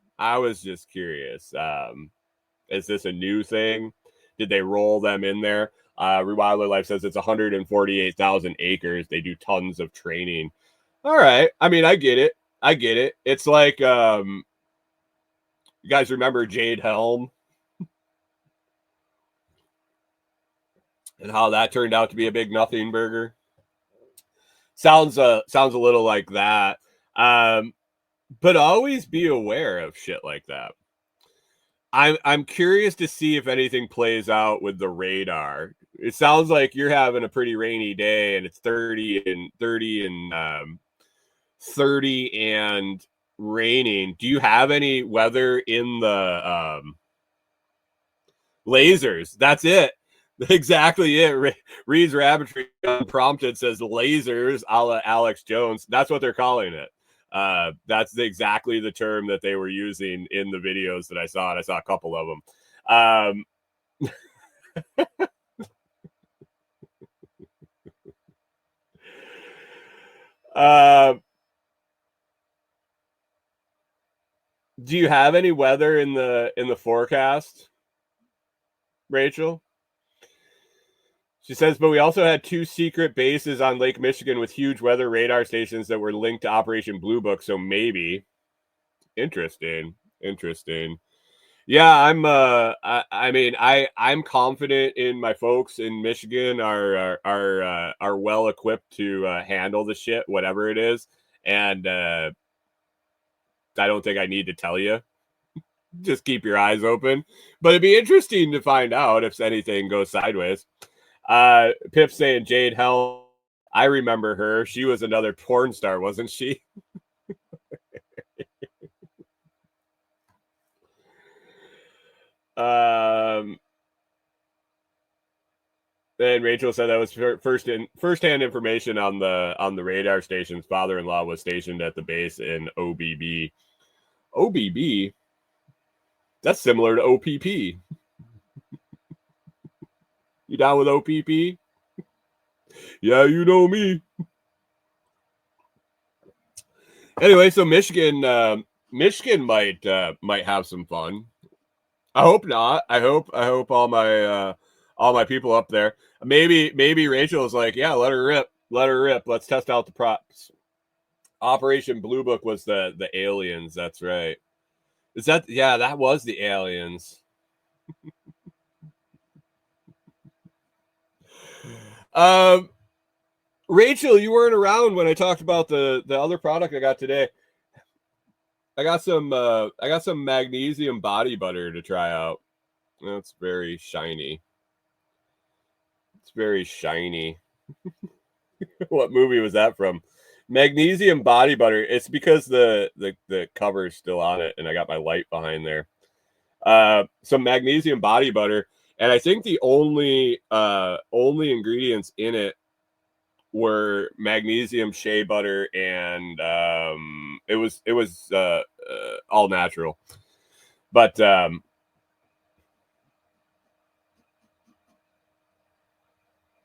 Is this a new thing? Did they roll them in there? Rewildler Life says it's 148,000 acres. They do tons of training. All right. I mean, I get it. It's like, you guys remember Jade Helm? And how that turned out to be a big nothing burger. Sounds a little like that. But always be aware of shit like that. I'm curious to see if anything plays out with the radar. It sounds like you're having a pretty rainy day, and it's 30 and raining. Do you have any weather in the lasers? That's it. Exactly it. Reed's Rabbitry unprompted says lasers a la Alex Jones. That's what they're calling it. That's exactly the term that they were using in the videos that I saw, and I saw a couple of them. Do you have any weather in the forecast, Rachel? She says, but we also had 2 secret bases on Lake Michigan with huge weather radar stations that were linked to Operation Blue Book. So maybe. Interesting. Yeah, I'm confident in my folks in Michigan are well equipped to handle the shit, whatever it is. And I don't think I need to tell you. Just keep your eyes open. But it'd be interesting to find out if anything goes sideways. Pip saying Jade Helm. I remember her. She was another porn star, wasn't she? And Rachel said that was first-hand information on the radar stations. Father-in-law was stationed at the base in OBB. OBB? That's similar to OPP. You down with OPP? Yeah, you know me. Anyway, so Michigan might have some fun. I hope not. I hope all my people up there. Maybe Rachel is like, yeah, let her rip. Let's test out the props. Operation Blue Book was the aliens. That's right. That was the aliens. Rachel, you weren't around when I talked about the other product I got today. I got some magnesium body butter to try out. It's very shiny. What movie was that from? Magnesium body butter. It's because the cover is still on it, and I got my light behind there. Some magnesium body butter, and I think the only ingredients in it were magnesium shea butter, and it was all natural. But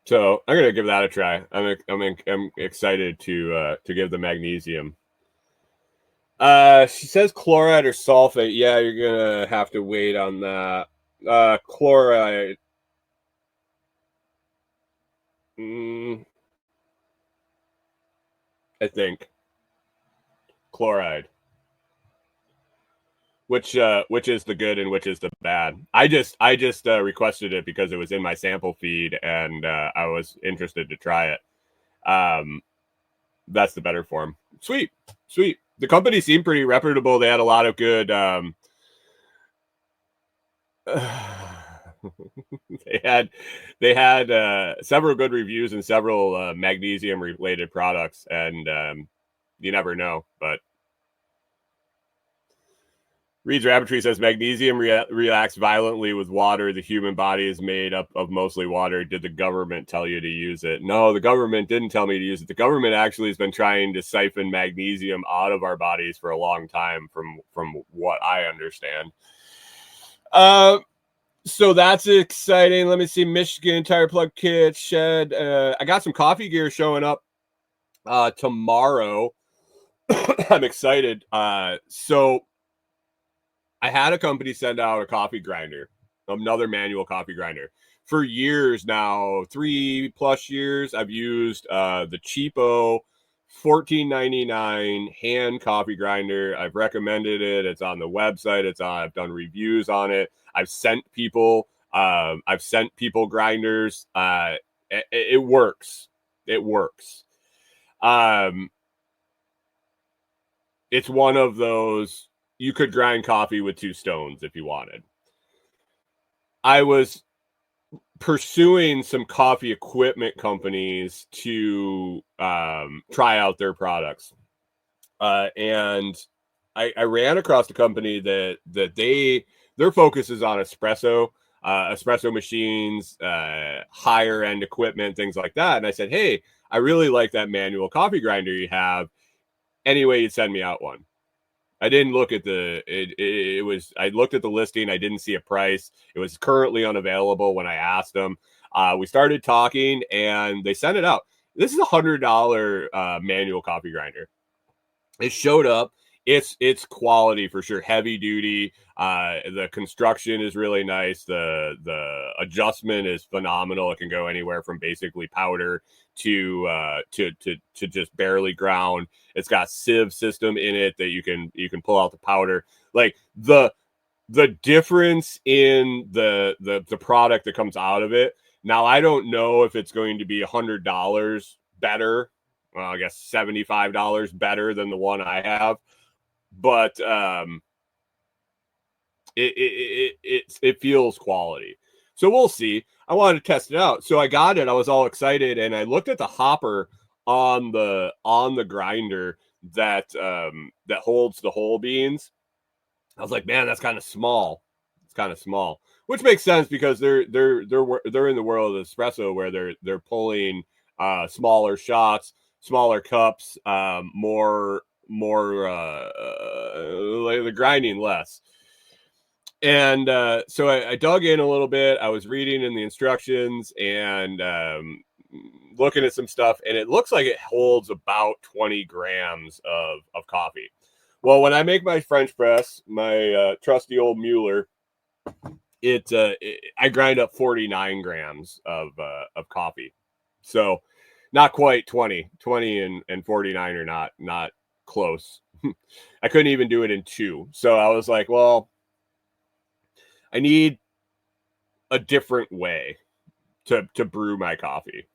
So I'm gonna give that a try. I'm excited to give the magnesium. She says chloride or sulfate. Yeah, you're gonna have to wait on that. Chloride. I think chloride. Which is the good and which is the bad? I just requested it because it was in my sample feed and I was interested to try it. That's the better form. Sweet. The company seemed pretty reputable. They had a lot of good. They had several good reviews and several magnesium related products, and you never know, but. Reed's Rabbitry says magnesium reacts violently with water. The human body is made up of mostly water. Did the government tell you to use it? No, the government didn't tell me to use it. The government actually has been trying to siphon magnesium out of our bodies for a long time, from what I understand. So that's exciting. Let me see. Michigan Tire Plug Kit Shed. I got some coffee gear showing up tomorrow. I'm excited. So I had a company send out a coffee grinder, another manual coffee grinder. For years now, 3+ years, I've used the cheapo $14.99 hand coffee grinder. I've recommended it. It's on the website. I've done reviews on it. I've sent people grinders. It works. It works. It's one of those. You could grind coffee with 2 stones if you wanted. I was pursuing some coffee equipment companies to try out their products. And I ran across a company that their focus is on espresso machines, higher end equipment, things like that. And I said, hey, I really like that manual coffee grinder you have. Anyway, you'd send me out one. I didn't look at I looked at the listing. I didn't see a price. It was currently unavailable when I asked them. We started talking and they sent it out. This is $100 manual coffee grinder. It showed up. It's quality for sure. Heavy duty. The construction is really nice. The adjustment is phenomenal. It can go anywhere from basically powder to just barely ground. It's got sieve system in it that you can pull out the powder. Like the difference in the product that comes out of it. Now I don't know if it's going to be $100 better. Well, I guess $75 better than the one I have, but it feels quality. So we'll see. I wanted to test it out, so I got it. I was all excited, and I looked at the hopper on the grinder that holds the whole beans. I was like, man, that's kind of small. It's kind of small, which makes sense because they're in the world of espresso where they're pulling smaller shots, smaller cups, more like the grinding less. And so I dug in a little bit. I was reading in the instructions and looking at some stuff, and it looks like it holds about 20 grams of coffee. Well, when I make my French press, my trusty old Mueller, I grind up 49 grams of coffee. So not quite 20 and 49 are not close. I couldn't even do it in 2. So I was like, well, I need a different way to brew my coffee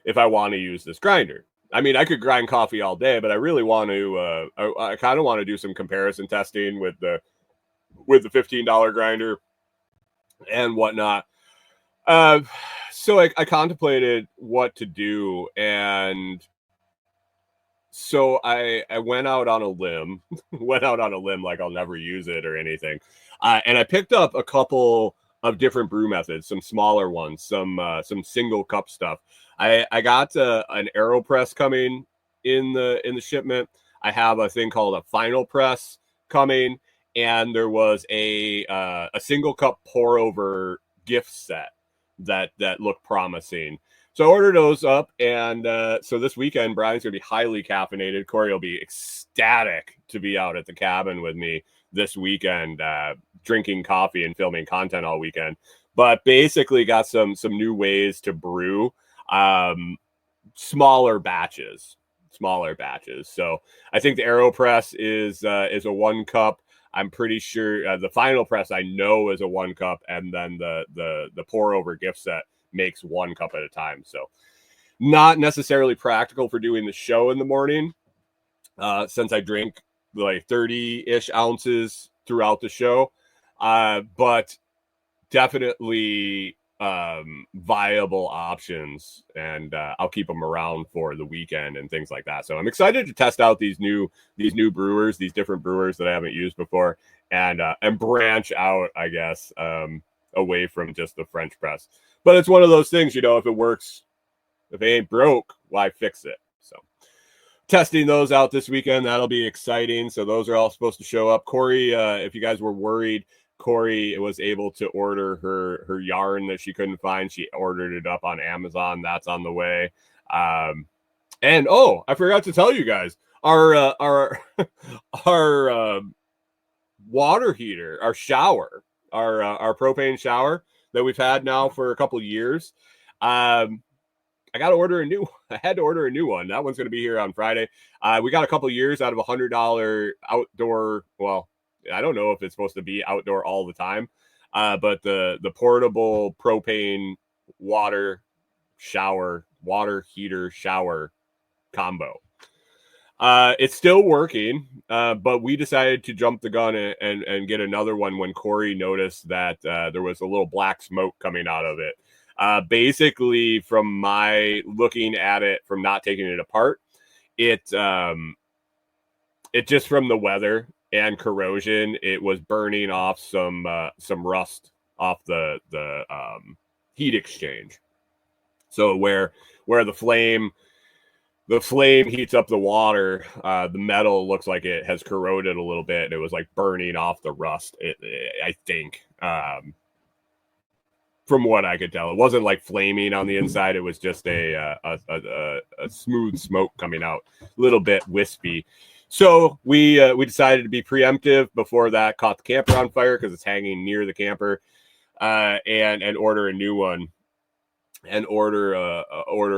if I want to use this grinder. I mean, I could grind coffee all day, but I really want to. I kind of want to do some comparison testing with the $15 grinder and whatnot. So I contemplated what to do, and so I went out on a limb. Like I'll never use it or anything, and I picked up a couple of different brew methods, some smaller ones, some single cup stuff. I got an AeroPress coming in the shipment. I have a thing called a Final Press coming, and there was a single cup pour over gift set that looked promising. So I ordered those up, and so this weekend, Brian's going to be highly caffeinated. Corey will be ecstatic to be out at the cabin with me this weekend, drinking coffee and filming content all weekend. But basically got some new ways to brew smaller batches. So I think the AeroPress is a 1 cup. I'm pretty sure the final press I know is a 1 cup, and then the pour over gift set makes 1 cup at a time. So not necessarily practical for doing the show in the morning, since I drink like 30-ish ounces throughout the show, but definitely viable options, and I'll keep them around for the weekend and things like that. So I'm excited to test out these new brewers, these different brewers that I haven't used before, and branch out, I guess, away from just the French press. But it's one of those things, if it works, if it ain't broke, why fix it? So testing those out this weekend, that'll be exciting. So those are all supposed to show up. Corey, if you guys were worried, Corey was able to order her yarn that she couldn't find. She ordered it up on Amazon. That's on the way. And I forgot to tell you guys, our water heater, our shower, our propane shower that we've had now for a couple of years. I got to order a new. I had to order a new one. That one's going to be here on Friday. We got a couple of years out of $100 outdoor. Well, I don't know if it's supposed to be outdoor all the time, but the portable propane water heater shower combo. It's still working, but we decided to jump the gun and get another one when Corey noticed that there was a little black smoke coming out of it. Basically, from my looking at it, from not taking it apart, it just from the weather and corrosion, it was burning off some rust off the heat exchange. So where the flame heats up the water, the metal looks like it has corroded a little bit. It was like burning off the rust. I think, from what I could tell, it wasn't like flaming on the inside. It was just a smooth smoke coming out, a little bit wispy. So we decided to be preemptive before that caught the camper on fire, because it's hanging near the camper, and order a new one. Order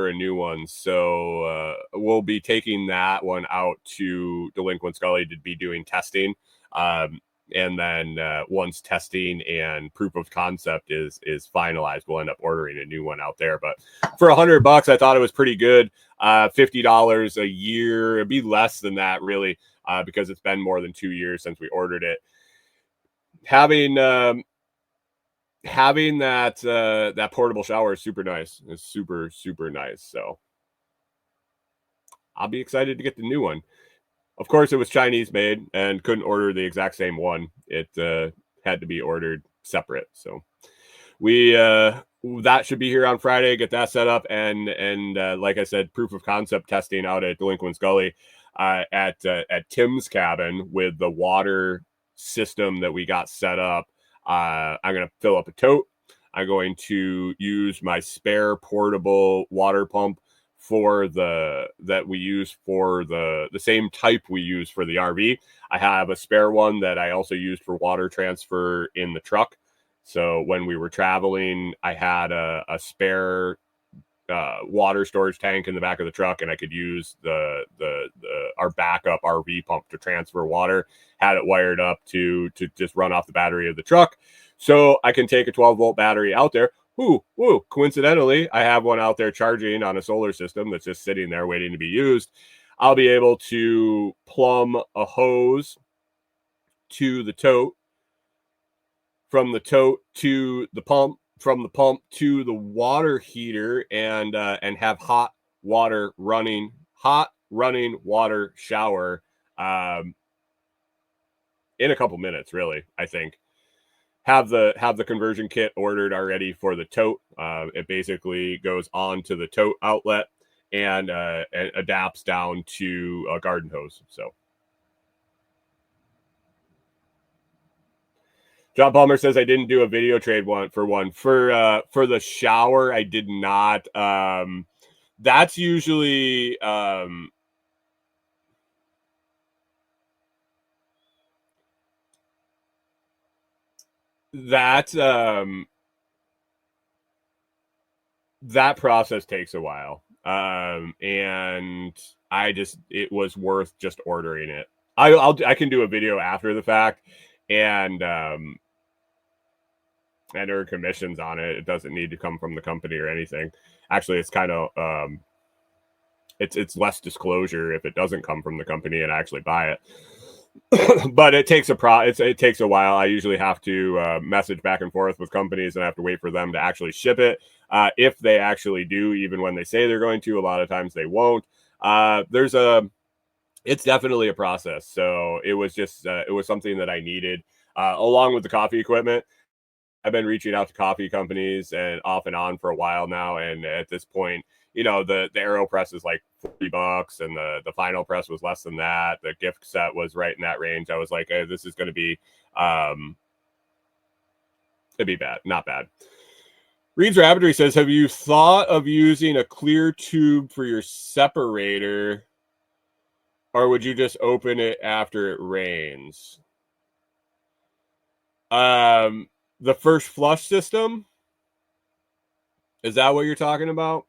a new one. So we'll be taking that one out to Delinquent Scully to be doing testing. And then once testing and proof of concept is finalized, we'll end up ordering a new one out there. But for $100, I thought it was pretty good. $50 a year. It'd be less than that, really, because it's been more than 2 years since we ordered it. Having that portable shower is super nice. It's super, super nice. So I'll be excited to get the new one. Of course, it was Chinese made and couldn't order the exact same one. It had to be ordered separate. So that should be here on Friday. Get that set up, and like I said, proof of concept testing out at Delinquent Gully at Tim's cabin with the water system that we got set up. I'm going to fill up a tote. I'm going to use my spare portable water pump that we use for the same type we use for the RV. I have a spare one that I also used for water transfer in the truck. So when we were traveling, I had a spare water storage tank in the back of the truck, and I could use our backup RV pump to transfer water. Had it wired up to just run off the battery of the truck, so I can take a 12-volt battery out there. Coincidentally, I have one out there charging on a solar system that's just sitting there waiting to be used. I'll be able to plumb a hose to the tote, from the tote to the pump, from the pump to the water heater, and have hot running water shower in a couple minutes, really. I think have the conversion kit ordered already for the tote. It basically goes on to the tote outlet and adapts down to a garden hose. So John Palmer says I didn't do a video trade for the shower. I did not. That's usually that process takes a while. And it was worth just ordering it. I can do a video after the fact and earn commissions on it. It doesn't need to come from the company or anything. Actually, it's kind of it's less disclosure if it doesn't come from the company and I actually buy it. But it takes it takes a while. I usually have to message back and forth with companies and I have to wait for them to actually ship it. If they actually do, even when they say they're going to, a lot of times they won't. It's definitely a process. So it was just it was something that I needed along with the coffee equipment. I've been reaching out to coffee companies and off and on for a while now. And at this point, you know, the AeroPress is like $40 and the final press was less than that. The gift set was right in that range. I was like, hey, this is going to be, it'd be bad, not bad. Reed's Rabbitry says, have you thought of using a clear tube for your separator or would you just open it after it rains? The first flush system, is that what you're talking about?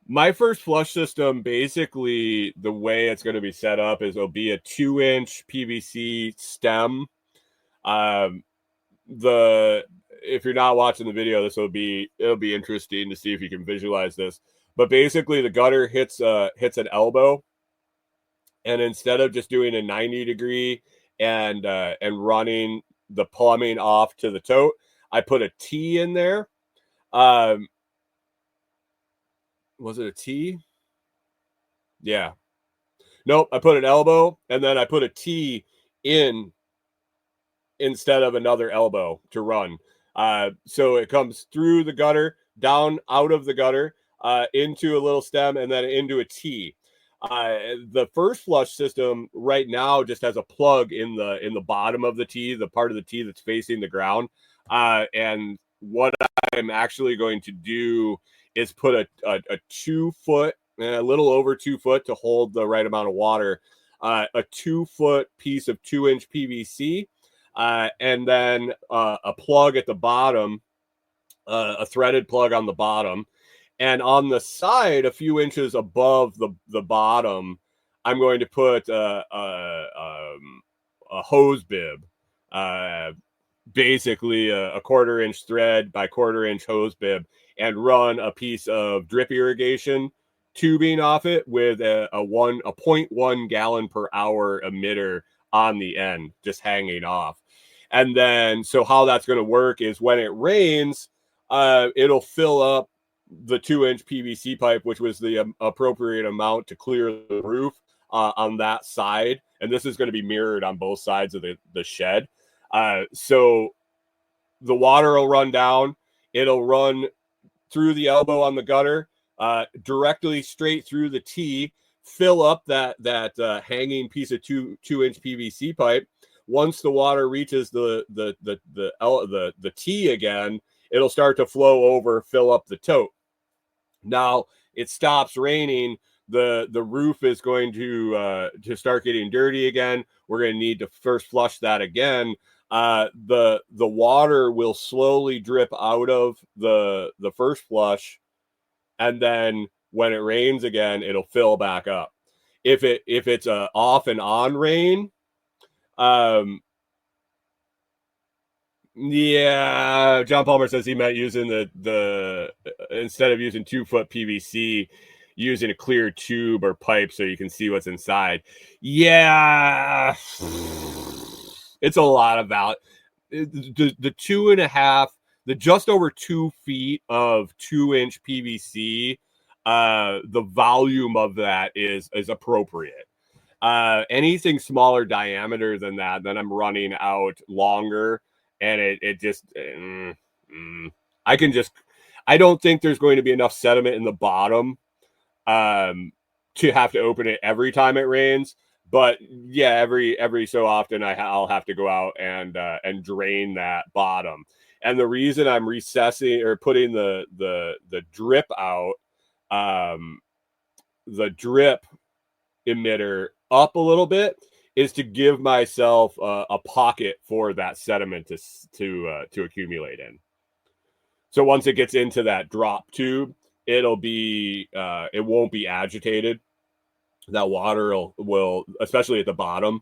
My first flush system, basically, the way it's going to be set up is it'll be a 2-inch PVC stem. If you're not watching the video, it'll be interesting to see if you can visualize this. But basically, the gutter hits an elbow, and instead of just doing a 90-degree and running the plumbing off to the tote, I put a T in there. Was it a T? Yeah. Nope. I put an elbow and then I put a T in instead of another elbow to run. So it comes through the gutter, down out of the gutter, into a little stem, and then into a T. The first flush system right now just has a plug in the bottom of the T, the part of the T that's facing the ground. And what I'm actually going to do is put a 2 foot, a little over 2 foot to hold the right amount of water, a 2 foot piece of 2-inch PVC, and then a plug at the bottom, a threaded plug on the bottom. And on the side, a few inches above the bottom, I'm going to put a hose bib, basically a 1/4-inch thread by 1/4-inch hose bib, and run a piece of drip irrigation tubing off it with a 0.1 gallon per hour emitter on the end, just hanging off. And then, so how that's going to work is when it rains, it'll fill up the 2-inch PVC pipe, which was the appropriate amount to clear the roof on that side. And this is going to be mirrored on both sides of the shed. So the water will run down. It'll run through the elbow on the gutter, directly straight through the T, fill up that hanging piece of 2-inch PVC pipe. Once the water reaches the T again, it'll start to flow over, fill up the tote. Now it stops raining. The roof is going to start getting dirty again. We're going to need to first flush that again. The water will slowly drip out of the first flush, and then when it rains again, it'll fill back up. If it's a off and on rain, yeah, John Palmer says he meant using the instead of using 2 foot PVC, using a clear tube or pipe so you can see what's inside. Yeah, it's a lot of value. The 2.5, the just over 2 feet of 2-inch PVC, the volume of that is appropriate. Anything smaller diameter than that, then I'm running out longer. And it just, I don't think there's going to be enough sediment in the bottom to have to open it every time it rains. But yeah, every so often I'll have to go out and drain that bottom. And the reason I'm recessing or putting the drip out, the drip emitter up a little bit, is to give myself a pocket for that sediment to accumulate in. So once it gets into that drop tube, it won't be agitated. That water will especially at the bottom,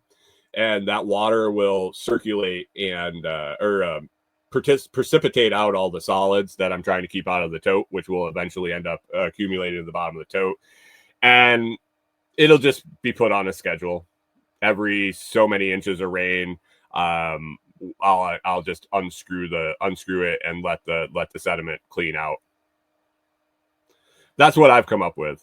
and that water will circulate and precipitate out all the solids that I'm trying to keep out of the tote, which will eventually end up accumulating at the bottom of the tote. And it'll just be put on a schedule. Every so many inches of rain, I'll just unscrew it and let the sediment clean out. That's what I've come up with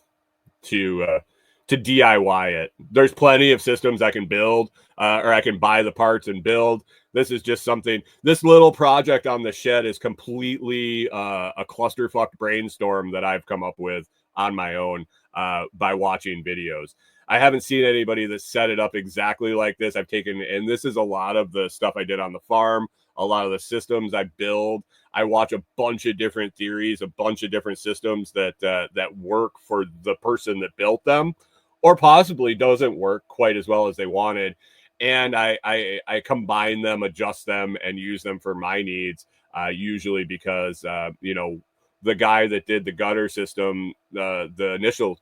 to DIY it. There's plenty of systems I can build, or I can buy the parts and build. This is just something. This little project on the shed is completely a clusterfuck brainstorm that I've come up with on my own by watching videos. I haven't seen anybody that set it up exactly like this. I've taken, and this is a lot of the stuff I did on the farm, a lot of the systems I build. I watch a bunch of different theories, a bunch of different systems that work for the person that built them, or possibly doesn't work quite as well as they wanted. And I combine them, adjust them, and use them for my needs, usually because, the guy that did the gutter system, the initial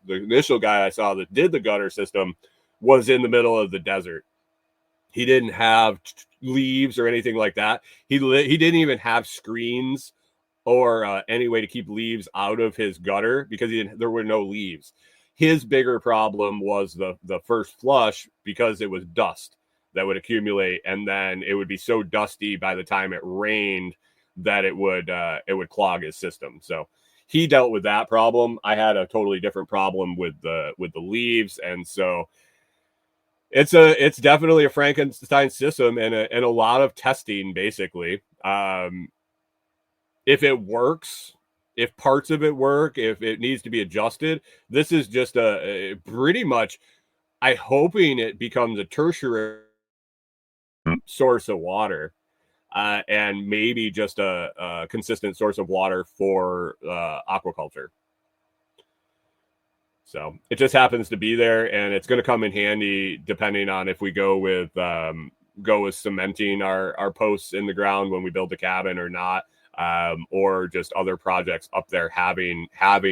guy I saw that did the gutter system was in the middle of the desert. He didn't have leaves or anything like that. He didn't even have screens or any way to keep leaves out of his gutter because there were no leaves. His bigger problem was the first flush, because it was dust that would accumulate, and then it would be so dusty by the time it rained that it would clog his system. So he dealt with that problem. I had a totally different problem with the leaves, and so it's definitely a Frankenstein system and a lot of testing, basically. If it works, if parts of it work, if it needs to be adjusted, this is just a pretty much, I hoping it becomes a tertiary source of water. And maybe just a consistent source of water for aquaculture. So it just happens to be there, and it's going to come in handy depending on if we go with cementing our posts in the ground when we build the cabin or not, or just other projects up there having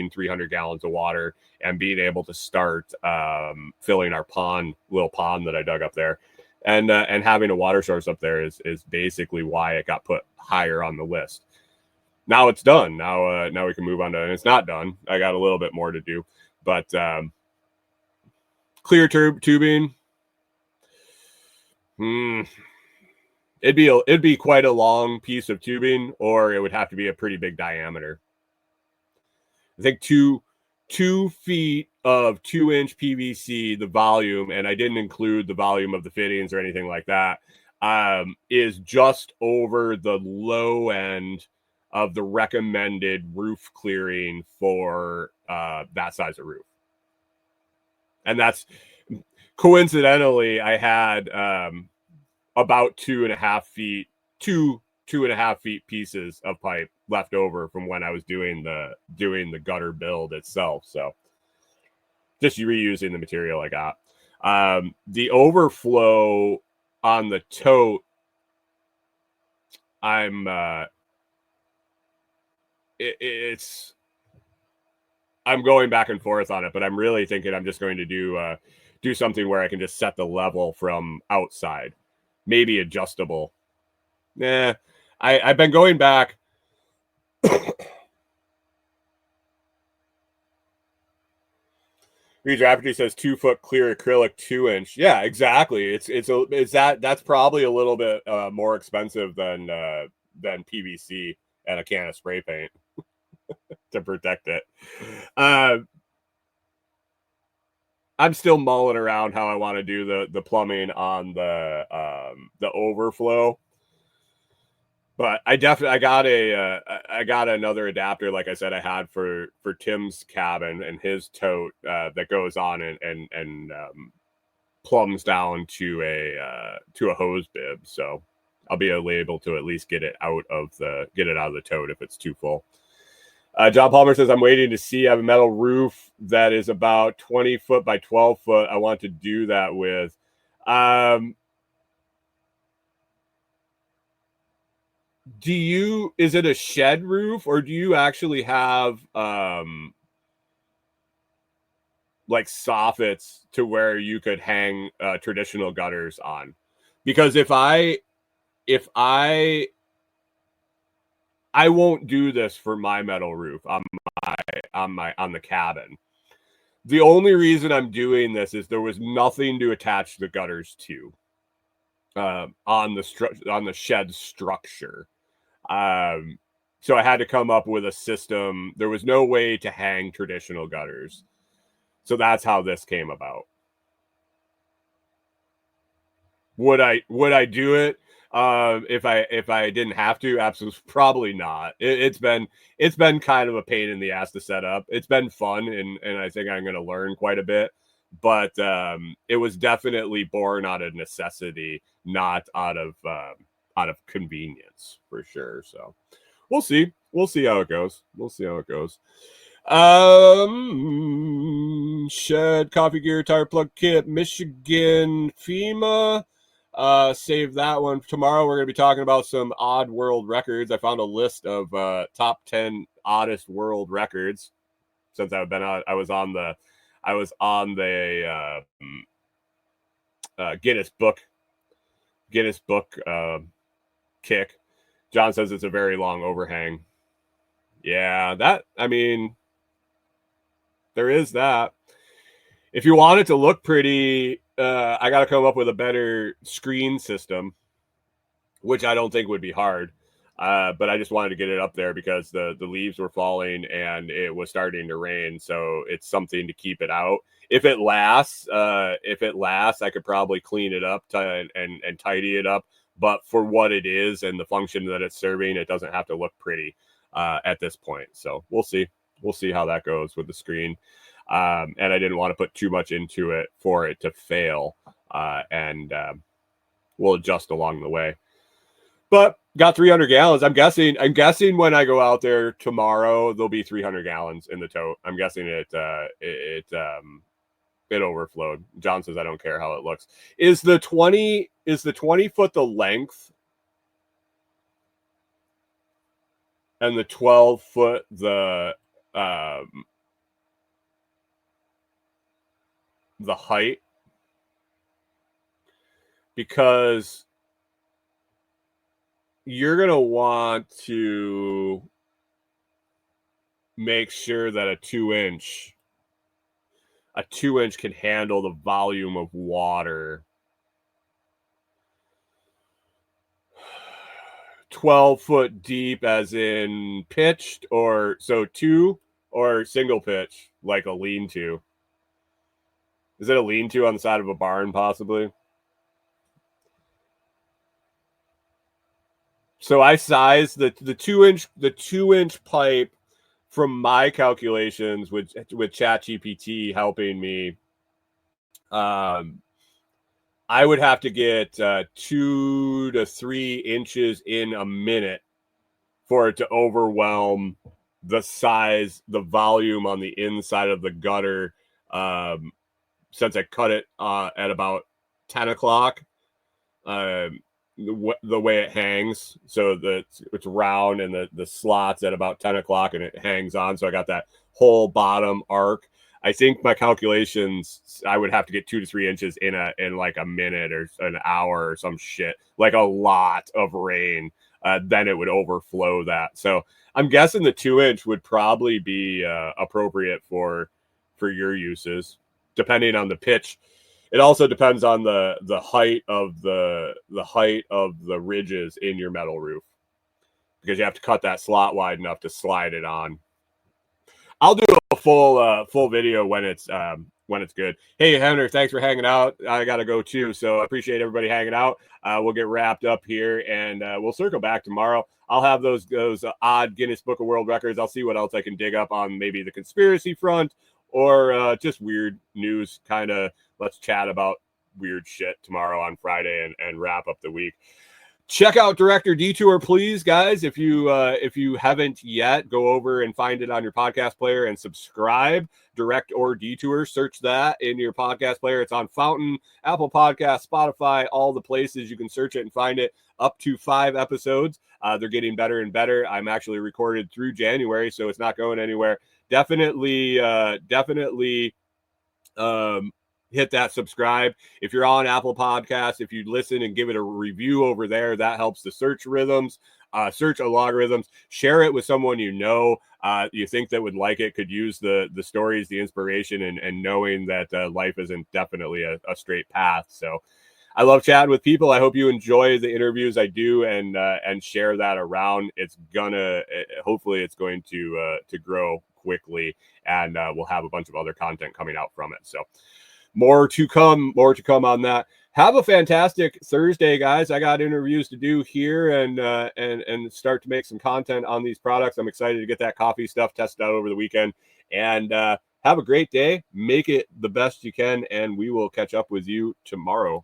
300 gallons of water and being able to start filling our little pond that I dug up there. And having a water source up there is basically why it got put higher on the list. Now it's done. Now we can move on to, and it's not done. I got a little bit more to do, but clear tubing. It'd be quite a long piece of tubing, or it would have to be a pretty big diameter. I think 2 feet of 2-inch PVC, the volume, and I didn't include the volume of the fittings or anything like that, is just over the low end of the recommended roof clearing for that size of roof. And that's coincidentally, I had about 2.5 feet, two 2.5 feet pieces of pipe left over from when I was doing the gutter build itself. So just reusing the material I got. The overflow on the tote, I'm going back and forth on it, but I'm really thinking I'm just going to do something where I can just set the level from outside, maybe adjustable. I've been going back. Reed Rafferty says 2 foot clear acrylic 2-inch. Yeah, exactly. That's probably a little bit more expensive than PVC and a can of spray paint to protect it. I'm still mulling around how I want to do the plumbing on the overflow. But I got another adapter, like I said, I had for Tim's cabin and his tote that goes on and plumbs down to a hose bib. So I'll be able to at least get it out of the tote if it's too full. John Palmer says, I'm waiting to see. I have a metal roof that is about 20 foot by 12 foot. I want to do that with. Is it a shed roof, or do you actually have like soffits to where you could hang traditional gutters on? Because if I won't do this for my metal roof on the cabin. The only reason I'm doing this is there was nothing to attach the gutters to on the shed structure. So I had to come up with a system. There was no way to hang traditional gutters. So that's how this came about. Would I do it if I didn't have to? Absolutely, probably not. It's been kind of a pain in the ass to set up. It's been fun, and I think I'm going to learn quite a bit. But it was definitely born out of necessity, not out of convenience, for sure. So we'll see how it goes. Shed, coffee gear, tire plug kit, Michigan, FEMA. Save that one. Tomorrow we're going to be talking about some odd world records. I found a list of top 10 oddest world records since I've been on. I was on the Guinness book kick. John says it's a very long overhang. Yeah, there is that. If you want it to look pretty, I got to come up with a better screen system, which I don't think would be hard. But I just wanted to get it up there because the leaves were falling and it was starting to rain. So it's something to keep it out. If it lasts, I could probably clean it up and tidy it up. But for what it is and the function that it's serving, it doesn't have to look pretty at this point. So we'll see. We'll see how that goes with the screen. And I didn't want to put too much into it for it to fail. And we'll adjust along the way. But got 300 gallons. I'm guessing when I go out there tomorrow, there'll be 300 gallons in the tote. I'm guessing it overflowed. John says I don't care how it looks. Is the 20 foot the length? And the 12 foot the height? Because you're going to want to make sure that a 2-inch can handle the volume of water. 12 foot deep as in pitched, or so 2, or single pitch, like a lean-to. Is it a lean-to on the side of a barn, possibly? So I sized the 2-inch pipe from my calculations with ChatGPT helping me. I would have to get 2 to 3 inches in a minute for it to overwhelm the size, the volume on the inside of the gutter. Since I cut it at about 10 o'clock. The way it hangs, so it's round and the slots at about 10 o'clock and it hangs on, so I got that whole bottom arc. I think my calculations, I would have to get 2 to 3 inches in like a minute or an hour or some shit, like a lot of rain. Then it would overflow that. So I'm guessing the 2-inch would probably be appropriate for your uses, depending on the pitch. It also depends on the height of the ridges in your metal roof, because you have to cut that slot wide enough to slide it on. I'll do a full video when it's good. Hey Henry, thanks for hanging out. I gotta go too, so I appreciate everybody hanging out. We'll get wrapped up here and we'll circle back tomorrow. I'll have those odd Guinness Book of World Records. I'll see what else I can dig up on maybe the conspiracy front or just weird news kind of. Let's chat about weird shit tomorrow on Friday and wrap up the week. Check out Director Detour, please, guys. If you haven't yet, go over and find it on your podcast player and subscribe. Direct or Detour, search that in your podcast player. It's on Fountain, Apple Podcasts, Spotify, all the places you can search it and find it. Up to 5 episodes. They're getting better and better. I'm actually recorded through January, so it's not going anywhere. Definitely hit that subscribe. If you're on Apple Podcasts, if you listen and give it a review over there, that helps the search algorithms. Share it with someone you think that would like it, could use the stories, the inspiration, and knowing that life isn't definitely a straight path. So I love chatting with people. I hope you enjoy the interviews I do and share that around. Hopefully it's going to grow quickly, and we'll have a bunch of other content coming out from it. So more to come on that. Have a fantastic Thursday, guys. I got interviews to do here and start to make some content on these products. I'm excited to get that coffee stuff tested out over the weekend. And have a great day. Make it the best you can, and we will catch up with you tomorrow.